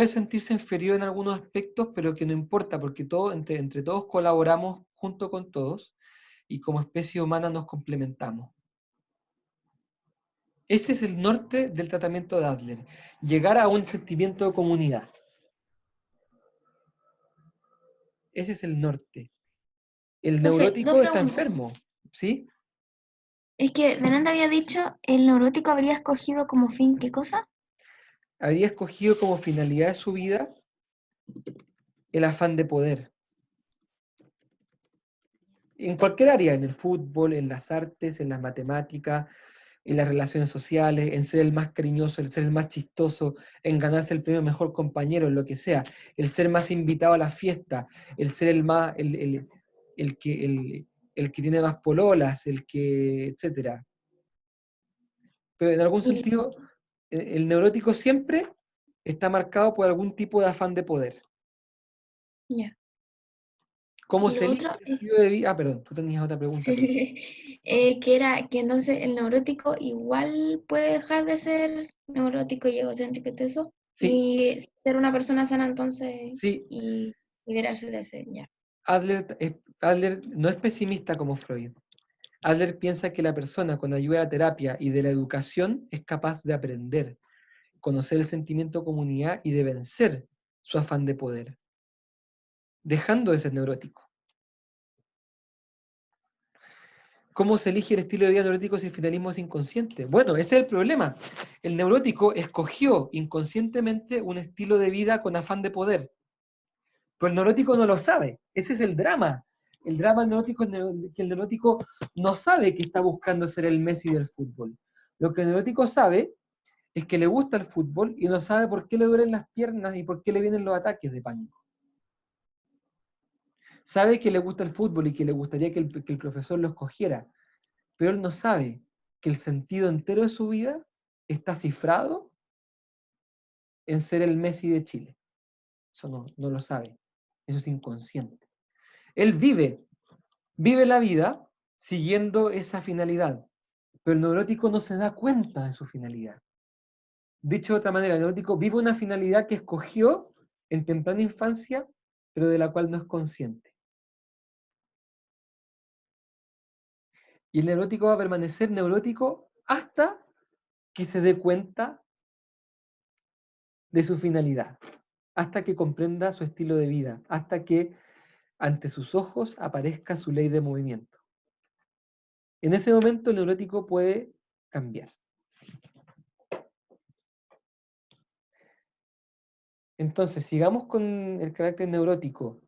sentirse inferior en algunos aspectos, pero que no importa, porque entre todos colaboramos junto con todos y como especie humana nos complementamos. Ese es el norte del tratamiento de Adler, llegar a un sentimiento de comunidad. Ese es el norte. El Profe, neurótico dos está preguntas. enfermo, ¿sí? Es que delante había dicho, el neurótico habría escogido como fin, ¿qué cosa? Habría escogido como finalidad de su vida el afán de poder. En cualquier área, en el fútbol, en las artes, en las matemáticas, en las relaciones sociales, en ser el más cariñoso, en ser el más chistoso, en ganarse el premio mejor compañero, en lo que sea, el ser más invitado a la fiesta, el ser el que tiene más pololas, etcétera. Pero en algún sentido, el neurótico siempre está marcado por algún tipo de afán de poder. Ya. ¿Cómo Y se lo elige otro el estilo de vida? Ah, perdón, tú tenías otra pregunta. que era que entonces el neurótico igual puede dejar de ser neurótico y egocéntrico y todo eso, Sí, y ser una persona sana entonces sí, y liberarse de ese, ya. Adler no es pesimista como Freud. Adler piensa que la persona con ayuda de la terapia y de la educación es capaz de aprender, conocer el sentimiento de comunidad y de vencer su afán de poder, dejando de ser neurótico. ¿Cómo se elige el estilo de vida neurótico si el finalismo es inconsciente? Bueno, ese es el problema. El neurótico escogió inconscientemente un estilo de vida con afán de poder, pero el neurótico no lo sabe. Ese es el drama. El drama del neurótico es que el neurótico no sabe que está buscando ser el Messi del fútbol. Lo que el neurótico sabe es que le gusta el fútbol y no sabe por qué le duelen las piernas y por qué le vienen los ataques de pánico. Sabe que le gusta el fútbol y que le gustaría que el profesor lo escogiera, pero él no sabe que el sentido entero de su vida está cifrado en ser el Messi de Chile. Eso no lo sabe. Eso es inconsciente. Él vive la vida siguiendo esa finalidad, pero el neurótico no se da cuenta de su finalidad. Dicho de otra manera, el neurótico vive una finalidad que escogió en temprana infancia, pero de la cual no es consciente. Y el neurótico va a permanecer neurótico hasta que se dé cuenta de su finalidad, hasta que comprenda su estilo de vida, hasta que ante sus ojos aparezca su ley de movimiento. En ese momento el neurótico puede cambiar. Entonces, sigamos con el carácter neurótico.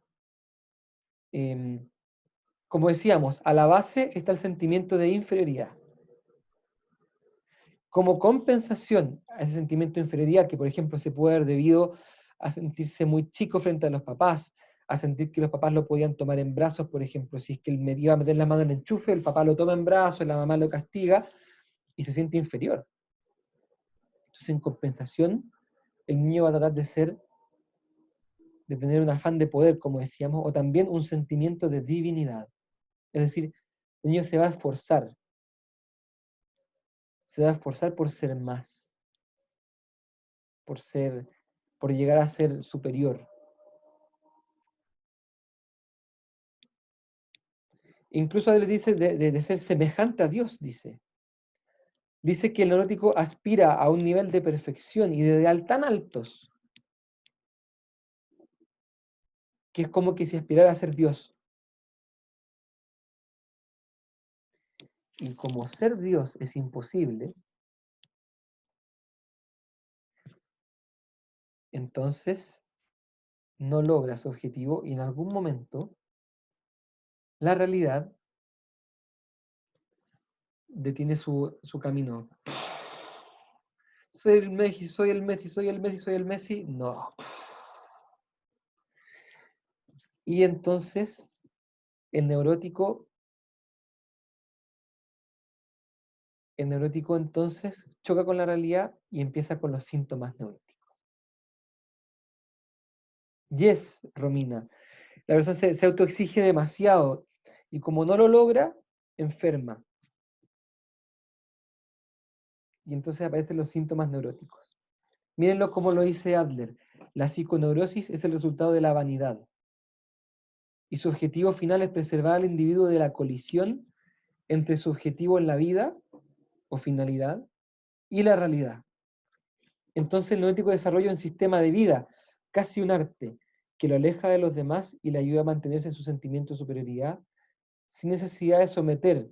Como decíamos, a la base está el sentimiento de inferioridad. Como compensación a ese sentimiento de inferioridad, que por ejemplo se puede haber debido a sentirse muy chico frente a los papás, a sentir que los papás lo podían tomar en brazos, por ejemplo, si es que él me iba a meter la mano en el enchufe, el papá lo toma en brazos, la mamá lo castiga y se siente inferior. Entonces, en compensación, el niño va a tratar de tener un afán de poder, como decíamos, o también un sentimiento de divinidad. Es decir, el niño se va a esforzar por ser más, por llegar a ser superior. Incluso él dice de ser semejante a Dios, dice. Dice que el neurótico aspira a un nivel de perfección y de ideal tan altos, que es como que si aspirara a ser Dios. Y como ser Dios es imposible, entonces no logra su objetivo y en algún momento la realidad detiene su camino. Soy el Messi, soy el Messi, soy el Messi, soy el Messi. No. Y entonces el neurótico entonces choca con la realidad y empieza con los síntomas neuróticos. Yes, Romina. La persona se autoexige demasiado y como no lo logra, enferma. Y entonces aparecen los síntomas neuróticos. Mírenlo como lo dice Adler. La psiconeurosis es el resultado de la vanidad. Y su objetivo final es preservar al individuo de la colisión entre su objetivo en la vida, o finalidad, y la realidad. Entonces el neurótico desarrolla un sistema de vida, casi un arte, que lo aleja de los demás y le ayuda a mantenerse en su sentimiento de superioridad, sin necesidad de someter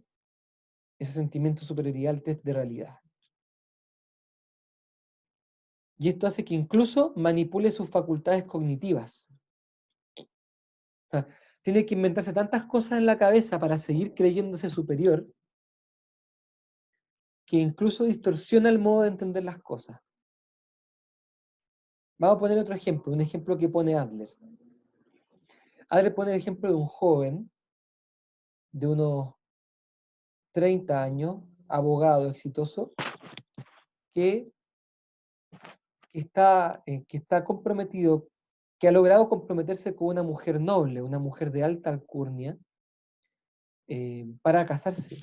ese sentimiento de superioridad al test de realidad. Y esto hace que incluso manipule sus facultades cognitivas. O sea, tiene que inventarse tantas cosas en la cabeza para seguir creyéndose superior, que incluso distorsiona el modo de entender las cosas. Vamos a poner otro ejemplo, un ejemplo que pone Adler. Adler pone el ejemplo de un joven de unos 30 años, abogado exitoso, que está comprometido, que ha logrado comprometerse con una mujer noble, una mujer de alta alcurnia, para casarse.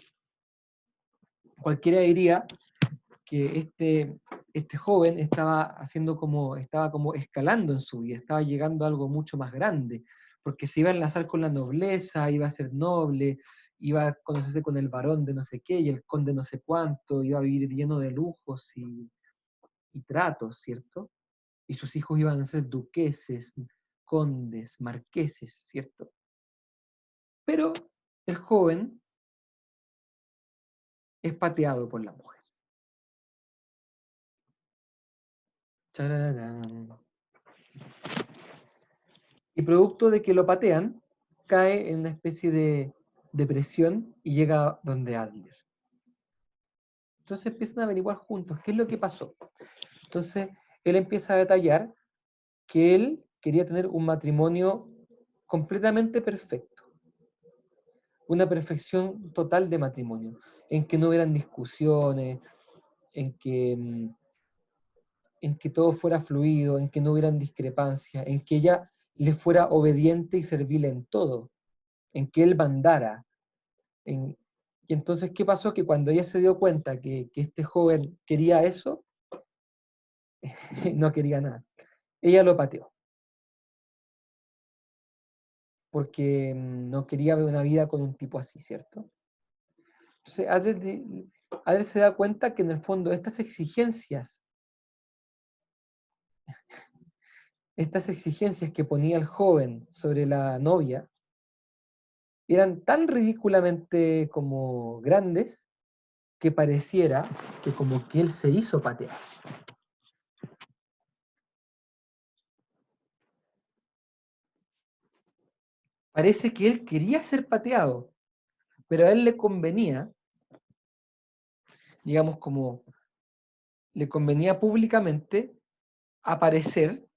Cualquiera diría que este joven estaba como escalando en su vida, estaba llegando a algo mucho más grande, porque se iba a enlazar con la nobleza, iba a ser noble, iba a conocerse con el varón de no sé qué y el conde no sé cuánto, iba a vivir lleno de lujos y tratos, ¿cierto? Y sus hijos iban a ser duqueses, condes, marqueses, ¿cierto? Pero el joven es pateado por la mujer. Chararán. Y producto de que lo patean, cae en una especie de depresión y llega donde Adler. Entonces empiezan a averiguar juntos qué es lo que pasó. Entonces él empieza a detallar que él quería tener un matrimonio completamente perfecto, una perfección total de matrimonio, en que no hubieran discusiones, en que todo fuera fluido, en que no hubieran discrepancias, en que ella le fuera obediente y servil en todo, en que él mandara. Y entonces, ¿qué pasó? Que cuando ella se dio cuenta que este joven quería eso, no quería nada. Ella lo pateó, porque no quería ver una vida con un tipo así, ¿cierto? Entonces, Adler se da cuenta que en el fondo estas exigencias que ponía el joven sobre la novia eran tan ridículamente como grandes que pareciera que como que él se hizo patear. Parece que él quería ser pateado, pero a él le convenía, digamos como, le convenía públicamente aparecer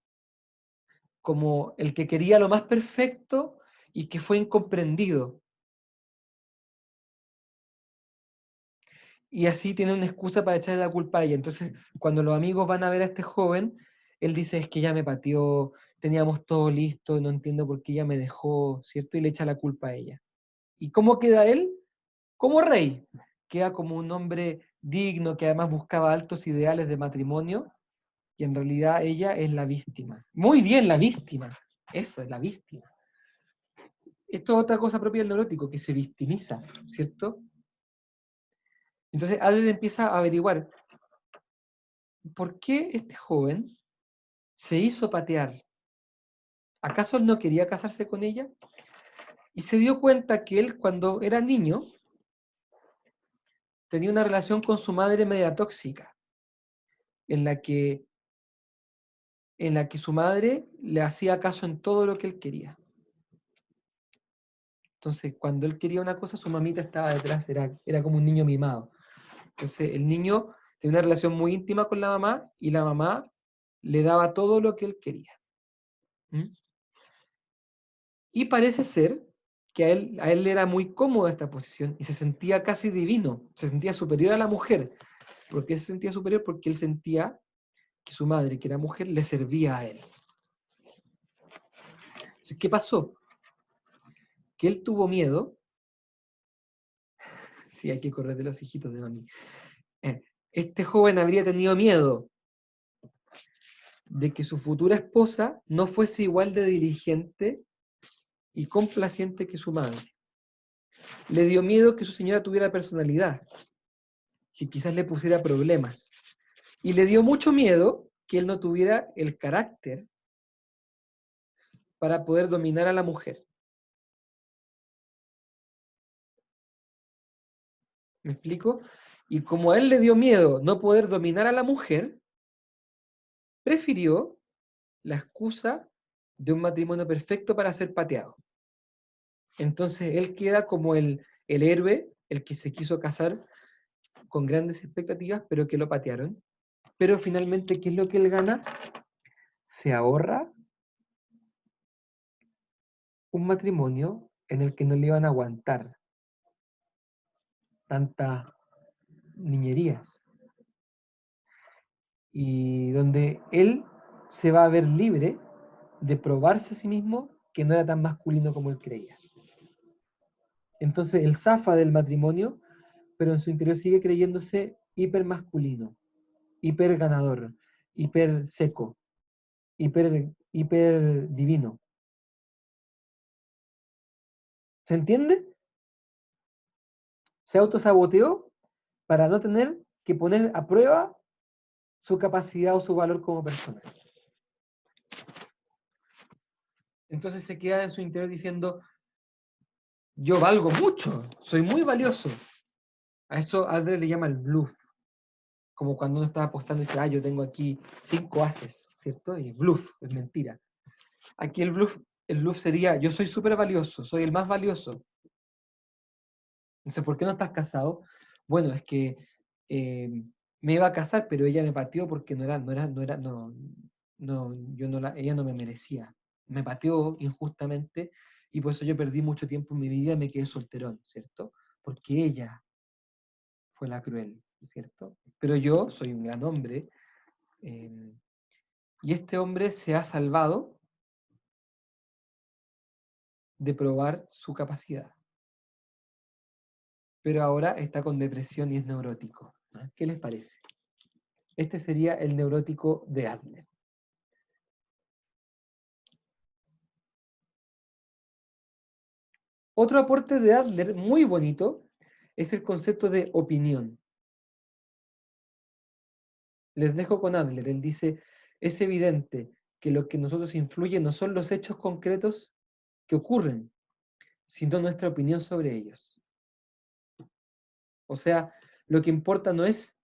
como el que quería lo más perfecto y que fue incomprendido. Y así tiene una excusa para echarle la culpa a ella. Entonces, cuando los amigos van a ver a este joven, él dice, es que ella me pateó, teníamos todo listo, no entiendo por qué ella me dejó, ¿cierto? Y le echa la culpa a ella. ¿Y cómo queda él? Como rey. Queda como un hombre digno que además buscaba altos ideales de matrimonio y en realidad ella es la víctima. Muy bien, la víctima. Eso es la víctima. Esto es otra cosa propia del neurótico, que se victimiza, ¿cierto? Entonces Adler empieza a averiguar por qué este joven se hizo patear. ¿Acaso él no quería casarse con ella? Y se dio cuenta que él, cuando era niño, tenía una relación con su madre media tóxica, en la que su madre le hacía caso en todo lo que él quería. Entonces, cuando él quería una cosa, su mamita estaba detrás, era como un niño mimado. Entonces, el niño tenía una relación muy íntima con la mamá y la mamá le daba todo lo que él quería. ¿Mm? Y parece ser que a él le era muy cómoda esta posición y se sentía casi divino, se sentía superior a la mujer. ¿Por qué se sentía superior? Porque él sentía que su madre, que era mujer, le servía a él. Entonces, ¿qué pasó? Que él tuvo miedo. Sí, hay que correr de los hijitos de mami. Este joven habría tenido miedo de que su futura esposa no fuese igual de diligente y complaciente que su madre. Le dio miedo que su señora tuviera personalidad, que quizás le pusiera problemas. Y le dio mucho miedo que él no tuviera el carácter para poder dominar a la mujer. ¿Me explico? Y como a él le dio miedo no poder dominar a la mujer, prefirió la excusa de un matrimonio perfecto para ser pateado. Entonces él queda como el héroe, el que se quiso casar con grandes expectativas, pero que lo patearon. Pero finalmente, ¿qué es lo que él gana? Se ahorra un matrimonio en el que no le iban a aguantar tantas niñerías. Y donde él se va a ver libre de probarse a sí mismo que no era tan masculino como él creía. Entonces él zafa del matrimonio, pero en su interior sigue creyéndose hiper masculino, hiper ganador, hiper seco, hiper divino. ¿Se entiende? Se autosaboteó para no tener que poner a prueba su capacidad o su valor como persona. Entonces se queda en su interior diciendo, yo valgo mucho, soy muy valioso. A eso Adler le llama el bluff. Como cuando uno está apostando y dice, yo tengo aquí 5 ases, ¿cierto? Y bluff, es mentira. Aquí el bluff sería, yo soy súper valioso, soy el más valioso. Entonces, ¿por qué no estás casado? Bueno, es que me iba a casar, pero ella me pateó porque ella no me merecía. Me pateó injustamente y por eso yo perdí mucho tiempo en mi vida y me quedé solterón, ¿cierto? Porque ella fue la cruel, ¿cierto? Pero yo soy un gran hombre y este hombre se ha salvado de probar su capacidad. Pero ahora está con depresión y es neurótico. ¿No? ¿Qué les parece? Este sería el neurótico de Adler. Otro aporte de Adler muy bonito es el concepto de opinión. Les dejo con Adler. Él dice, es evidente que lo que nosotros influye no son los hechos concretos que ocurren, sino nuestra opinión sobre ellos. O sea, lo que importa no es,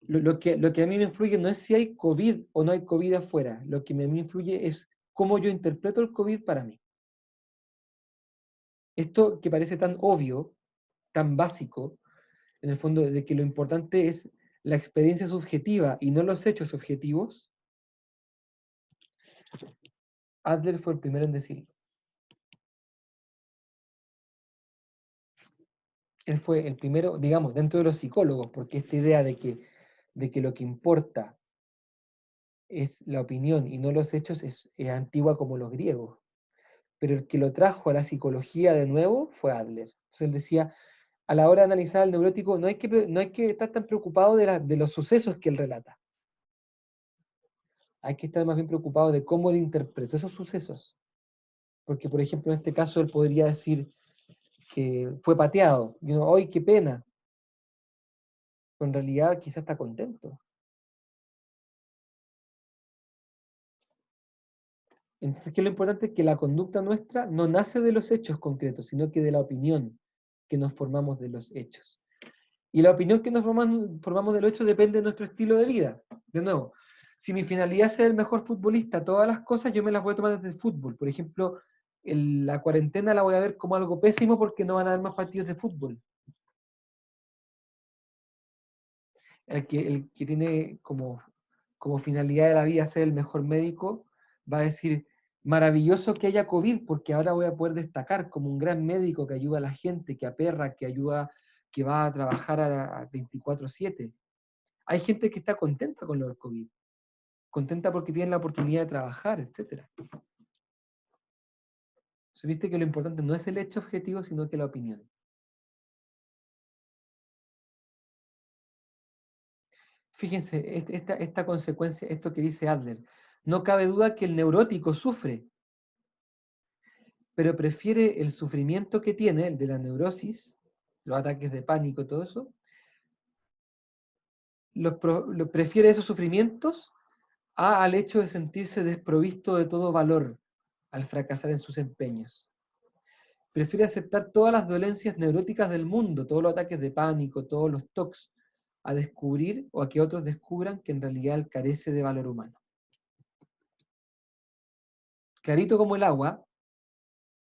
lo que a mí me influye no es si hay COVID o no hay COVID afuera. Lo que a mí me influye es cómo yo interpreto el COVID para mí. Esto que parece tan obvio, tan básico, en el fondo de que lo importante es la experiencia subjetiva y no los hechos objetivos, Adler fue el primero en decirlo. Él fue el primero, digamos, dentro de los psicólogos, porque esta idea de que lo que importa es la opinión y no los hechos es antigua como los griegos. Pero el que lo trajo a la psicología de nuevo fue Adler. Entonces él decía, a la hora de analizar al neurótico, no hay que estar tan preocupado de los sucesos que él relata. Hay que estar más bien preocupado de cómo él interpretó esos sucesos. Porque, por ejemplo, en este caso él podría decir que fue pateado. Y uno, ¡ay, qué pena! Pero en realidad quizás está contento. Entonces, ¿qué es lo importante? Que la conducta nuestra no nace de los hechos concretos, sino que de la opinión que nos formamos de los hechos. Y la opinión que nos formamos de los hechos depende de nuestro estilo de vida. De nuevo, si mi finalidad es ser el mejor futbolista, todas las cosas yo me las voy a tomar desde el fútbol. Por ejemplo, la cuarentena la voy a ver como algo pésimo porque no van a haber más partidos de fútbol. El que tiene como finalidad de la vida ser el mejor médico, va a decir, maravilloso que haya COVID, porque ahora voy a poder destacar como un gran médico que ayuda a la gente, que aperra, que ayuda, que va a trabajar a 24/7. Hay gente que está contenta con lo del COVID, contenta porque tienen la oportunidad de trabajar, etc. Viste que lo importante no es el hecho objetivo, sino que la opinión. Fíjense, esta consecuencia, esto que dice Adler, no cabe duda que el neurótico sufre, pero prefiere el sufrimiento que tiene, el de la neurosis, los ataques de pánico, todo eso, prefiere esos sufrimientos al hecho de sentirse desprovisto de todo valor al fracasar en sus empeños. Prefiere aceptar todas las dolencias neuróticas del mundo, todos los ataques de pánico, todos los TOCs, a descubrir o a que otros descubran que en realidad él carece de valor humano. Clarito como el agua.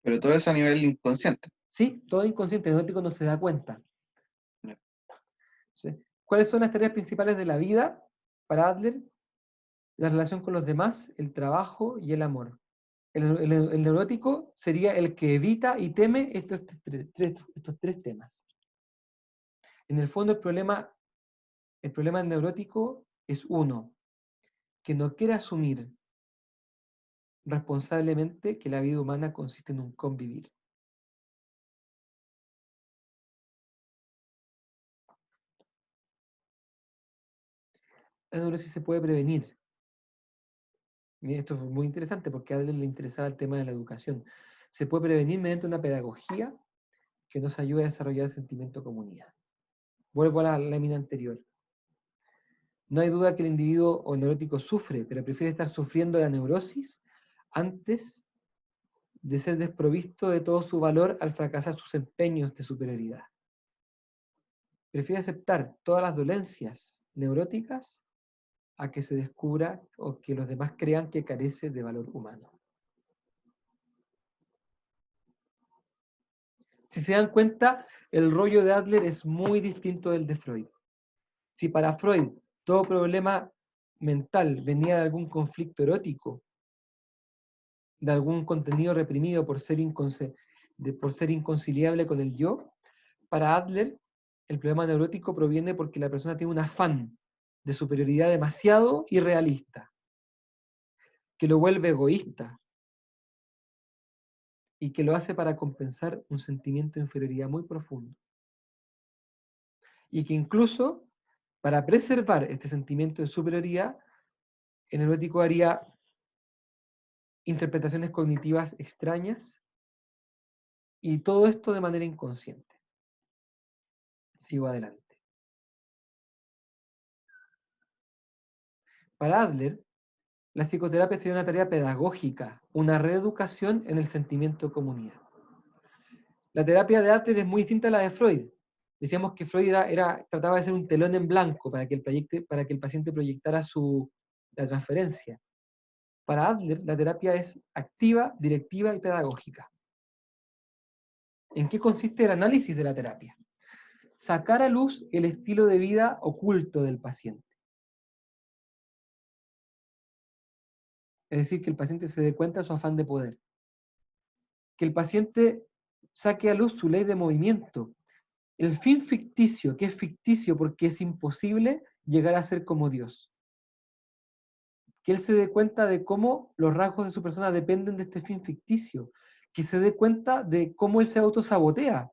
Pero todo eso a nivel inconsciente. Sí, todo inconsciente, el neurótico no se da cuenta. ¿Sí? ¿Cuáles son las tareas principales de la vida para Adler? La relación con los demás, el trabajo y el amor. El neurótico sería el que evita y teme estos tres temas. En el fondo el problema del neurótico es uno, que no quiere asumir responsablemente que la vida humana consiste en un convivir. La neurosis se puede prevenir. Y esto es muy interesante porque a Adler le interesaba el tema de la educación. Se puede prevenir mediante una pedagogía que nos ayude a desarrollar el sentimiento de comunidad. Vuelvo a la lámina anterior. No hay duda que el individuo o neurótico sufre, pero prefiere estar sufriendo la neurosis antes de ser desprovisto de todo su valor al fracasar sus empeños de superioridad. Prefiere aceptar todas las dolencias neuróticas a que se descubra o que los demás crean que carece de valor humano. Si se dan cuenta, el rollo de Adler es muy distinto del de Freud. Si para Freud todo problema mental venía de algún conflicto erótico, de algún contenido reprimido por ser inconciliable con el yo, para Adler el problema neurótico proviene porque la persona tiene un afán de superioridad demasiado irrealista, que lo vuelve egoísta y que lo hace para compensar un sentimiento de inferioridad muy profundo. Y que incluso Para preservar este sentimiento de superioridad, el neurótico haría interpretaciones cognitivas extrañas, y todo esto de manera inconsciente. Sigo adelante. Para Adler, la psicoterapia sería una tarea pedagógica, una reeducación en el sentimiento de comunidad. La terapia de Adler es muy distinta a la de Freud. Decíamos que Freud trataba de ser un telón en blanco para que el paciente proyectara la transferencia. Para Adler, la terapia es activa, directiva y pedagógica. ¿En qué consiste el análisis de la terapia? Sacar a luz el estilo de vida oculto del paciente. Es decir, que el paciente se dé cuenta de su afán de poder. Que el paciente saque a luz su ley de movimiento. El fin ficticio, que es ficticio porque es imposible llegar a ser como Dios. Que él se dé cuenta de cómo los rasgos de su persona dependen de este fin ficticio. Que se dé cuenta de cómo él se autosabotea,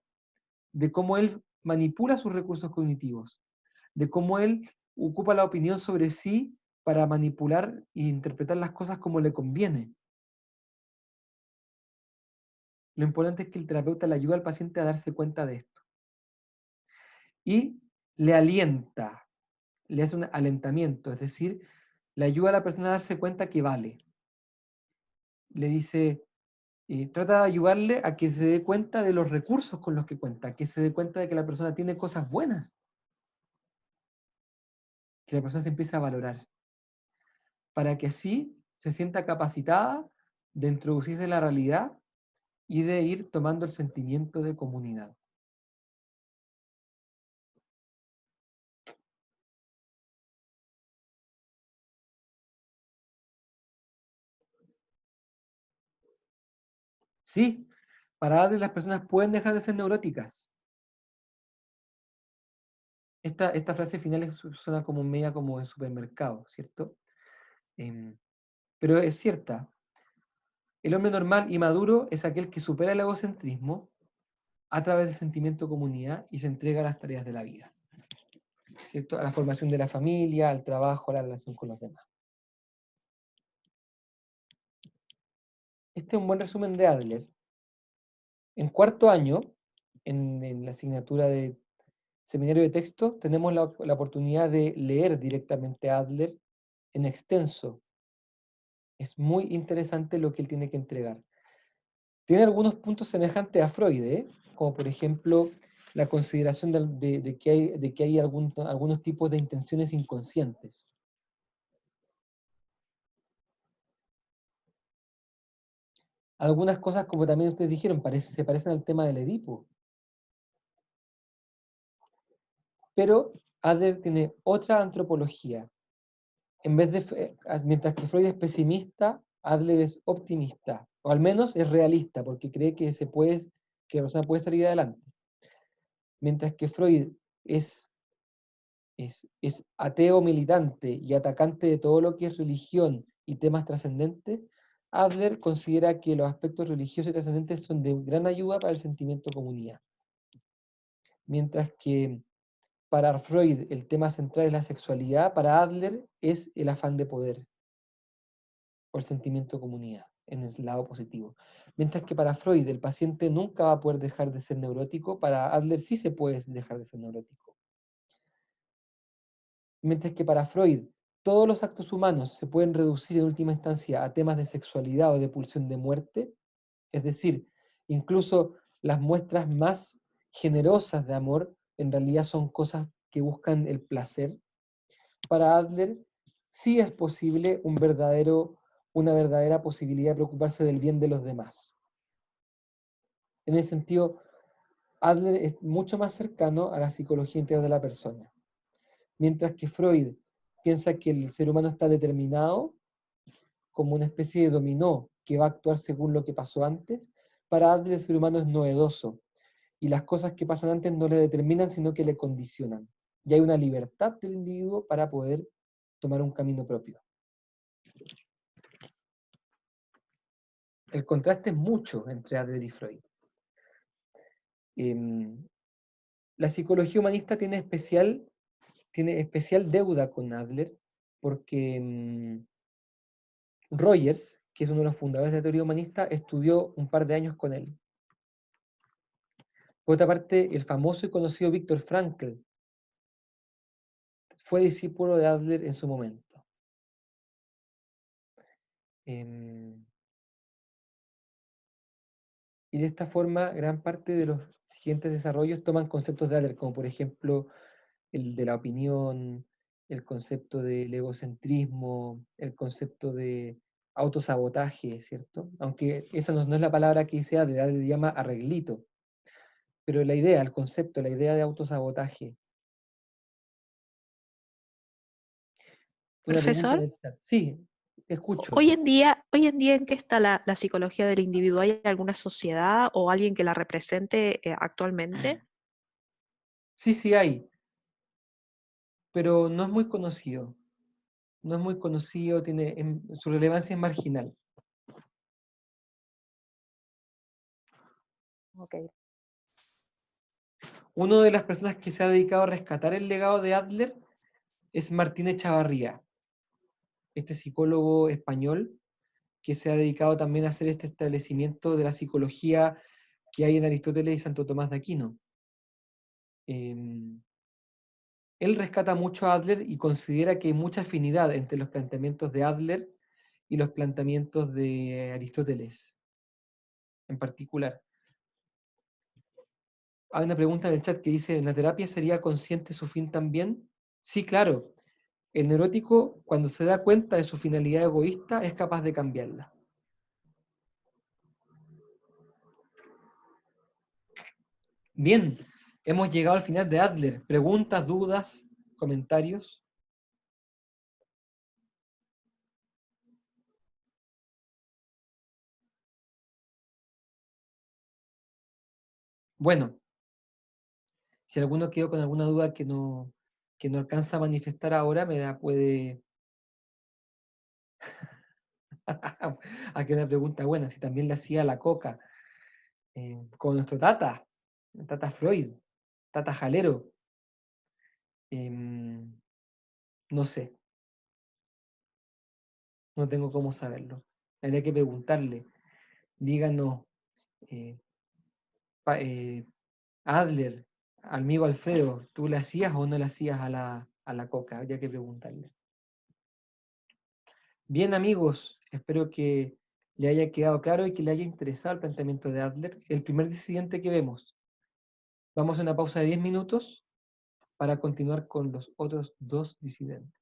de cómo él manipula sus recursos cognitivos, de cómo él ocupa la opinión sobre sí para manipular e interpretar las cosas como le conviene. Lo importante es que el terapeuta le ayuda al paciente a darse cuenta de esto. Y le alienta, le hace un alentamiento, es decir, le ayuda a la persona a darse cuenta que vale. Le dice, trata de ayudarle a que se dé cuenta de los recursos con los que cuenta, que se dé cuenta de que la persona tiene cosas buenas, que la persona se empiece a valorar, para que así se sienta capacitada de introducirse en la realidad y de ir tomando el sentimiento de comunidad. Sí, para Adler las personas pueden dejar de ser neuróticas. Esta frase final suena como media como de supermercado, ¿cierto? Pero es cierta. El hombre normal y maduro es aquel que supera el egocentrismo a través del sentimiento de comunidad y se entrega a las tareas de la vida, ¿cierto? A la formación de la familia, al trabajo, a la relación con los demás. Este es un buen resumen de Adler. En cuarto año, en la asignatura de seminario de texto, tenemos la oportunidad de leer directamente a Adler en extenso. Es muy interesante lo que él tiene que entregar. Tiene algunos puntos semejantes a Freud, como por ejemplo la consideración de que hay algunos tipos de intenciones inconscientes. Algunas cosas, como también ustedes dijeron, se parecen al tema del Edipo. Pero Adler tiene otra antropología. Mientras que Freud es pesimista, Adler es optimista, o al menos es realista, porque cree que la persona puede salir adelante. Mientras que Freud es ateo militante y atacante de todo lo que es religión y temas trascendentes, Adler considera que los aspectos religiosos y trascendentes son de gran ayuda para el sentimiento de comunidad. Mientras que para Freud el tema central es la sexualidad, para Adler es el afán de poder o el sentimiento de comunidad, en el lado positivo. Mientras que para Freud el paciente nunca va a poder dejar de ser neurótico, para Adler sí se puede dejar de ser neurótico. Mientras que para Freud todos los actos humanos se pueden reducir en última instancia a temas de sexualidad o de pulsión de muerte, es decir, incluso las muestras más generosas de amor en realidad son cosas que buscan el placer. Para Adler sí es posible una verdadera posibilidad de preocuparse del bien de los demás. En ese sentido, Adler es mucho más cercano a la psicología integral de la persona. Mientras que Freud piensa que el ser humano está determinado como una especie de dominó que va a actuar según lo que pasó antes, para Adler el ser humano es novedoso y las cosas que pasan antes no le determinan sino que le condicionan. Y hay una libertad del individuo para poder tomar un camino propio. El contraste es mucho entre Adler y Freud. La psicología humanista tiene especial tiene especial deuda con Adler porque Rogers, que es uno de los fundadores de la teoría humanista, estudió un par de años con él. Por otra parte, el famoso y conocido Viktor Frankl fue discípulo de Adler en su momento. Y de esta forma, gran parte de los siguientes desarrollos toman conceptos de Adler, como por ejemplo el de la opinión, el concepto del egocentrismo, el concepto de autosabotaje, ¿cierto? Aunque esa no es la palabra que dice Adler, Adler llama arreglito. Pero la idea, el concepto, la idea de autosabotaje. Una pregunta en Profesor, el chat. Sí, te escucho. hoy en día, ¿en qué está la psicología del individuo? ¿Hay alguna sociedad o alguien que la represente actualmente? Sí, sí hay, pero no es muy conocido. No es muy conocido, su relevancia es marginal. Okay. Una de las personas que se ha dedicado a rescatar el legado de Adler es Martín Echavarría, este psicólogo español que se ha dedicado también a hacer este establecimiento de la psicología que hay en Aristóteles y Santo Tomás de Aquino. Él rescata mucho a Adler y considera que hay mucha afinidad entre los planteamientos de Adler y los planteamientos de Aristóteles en particular. Hay una pregunta en el chat que dice, ¿en la terapia sería consciente su fin también? Sí, claro. El neurótico, cuando se da cuenta de su finalidad egoísta, es capaz de cambiarla. Bien, hemos llegado al final de Adler. ¿Preguntas, dudas, comentarios? Bueno, si alguno quedó con alguna duda que no alcanza a manifestar ahora, me la puede... Aquí una pregunta buena, si también le hacía la coca con nuestro Tata Freud, Tata Jalero. No sé, no tengo cómo saberlo. Habría que preguntarle. Díganos, eh, eh, Adler, amigo Alfredo, ¿tú le hacías o no le hacías a la coca? Habría que preguntarle. Bien, amigos, espero que le haya quedado claro y que le haya interesado el planteamiento de Adler, el primer disidente que vemos. Vamos a una pausa de 10 minutos para continuar con los otros dos disidentes.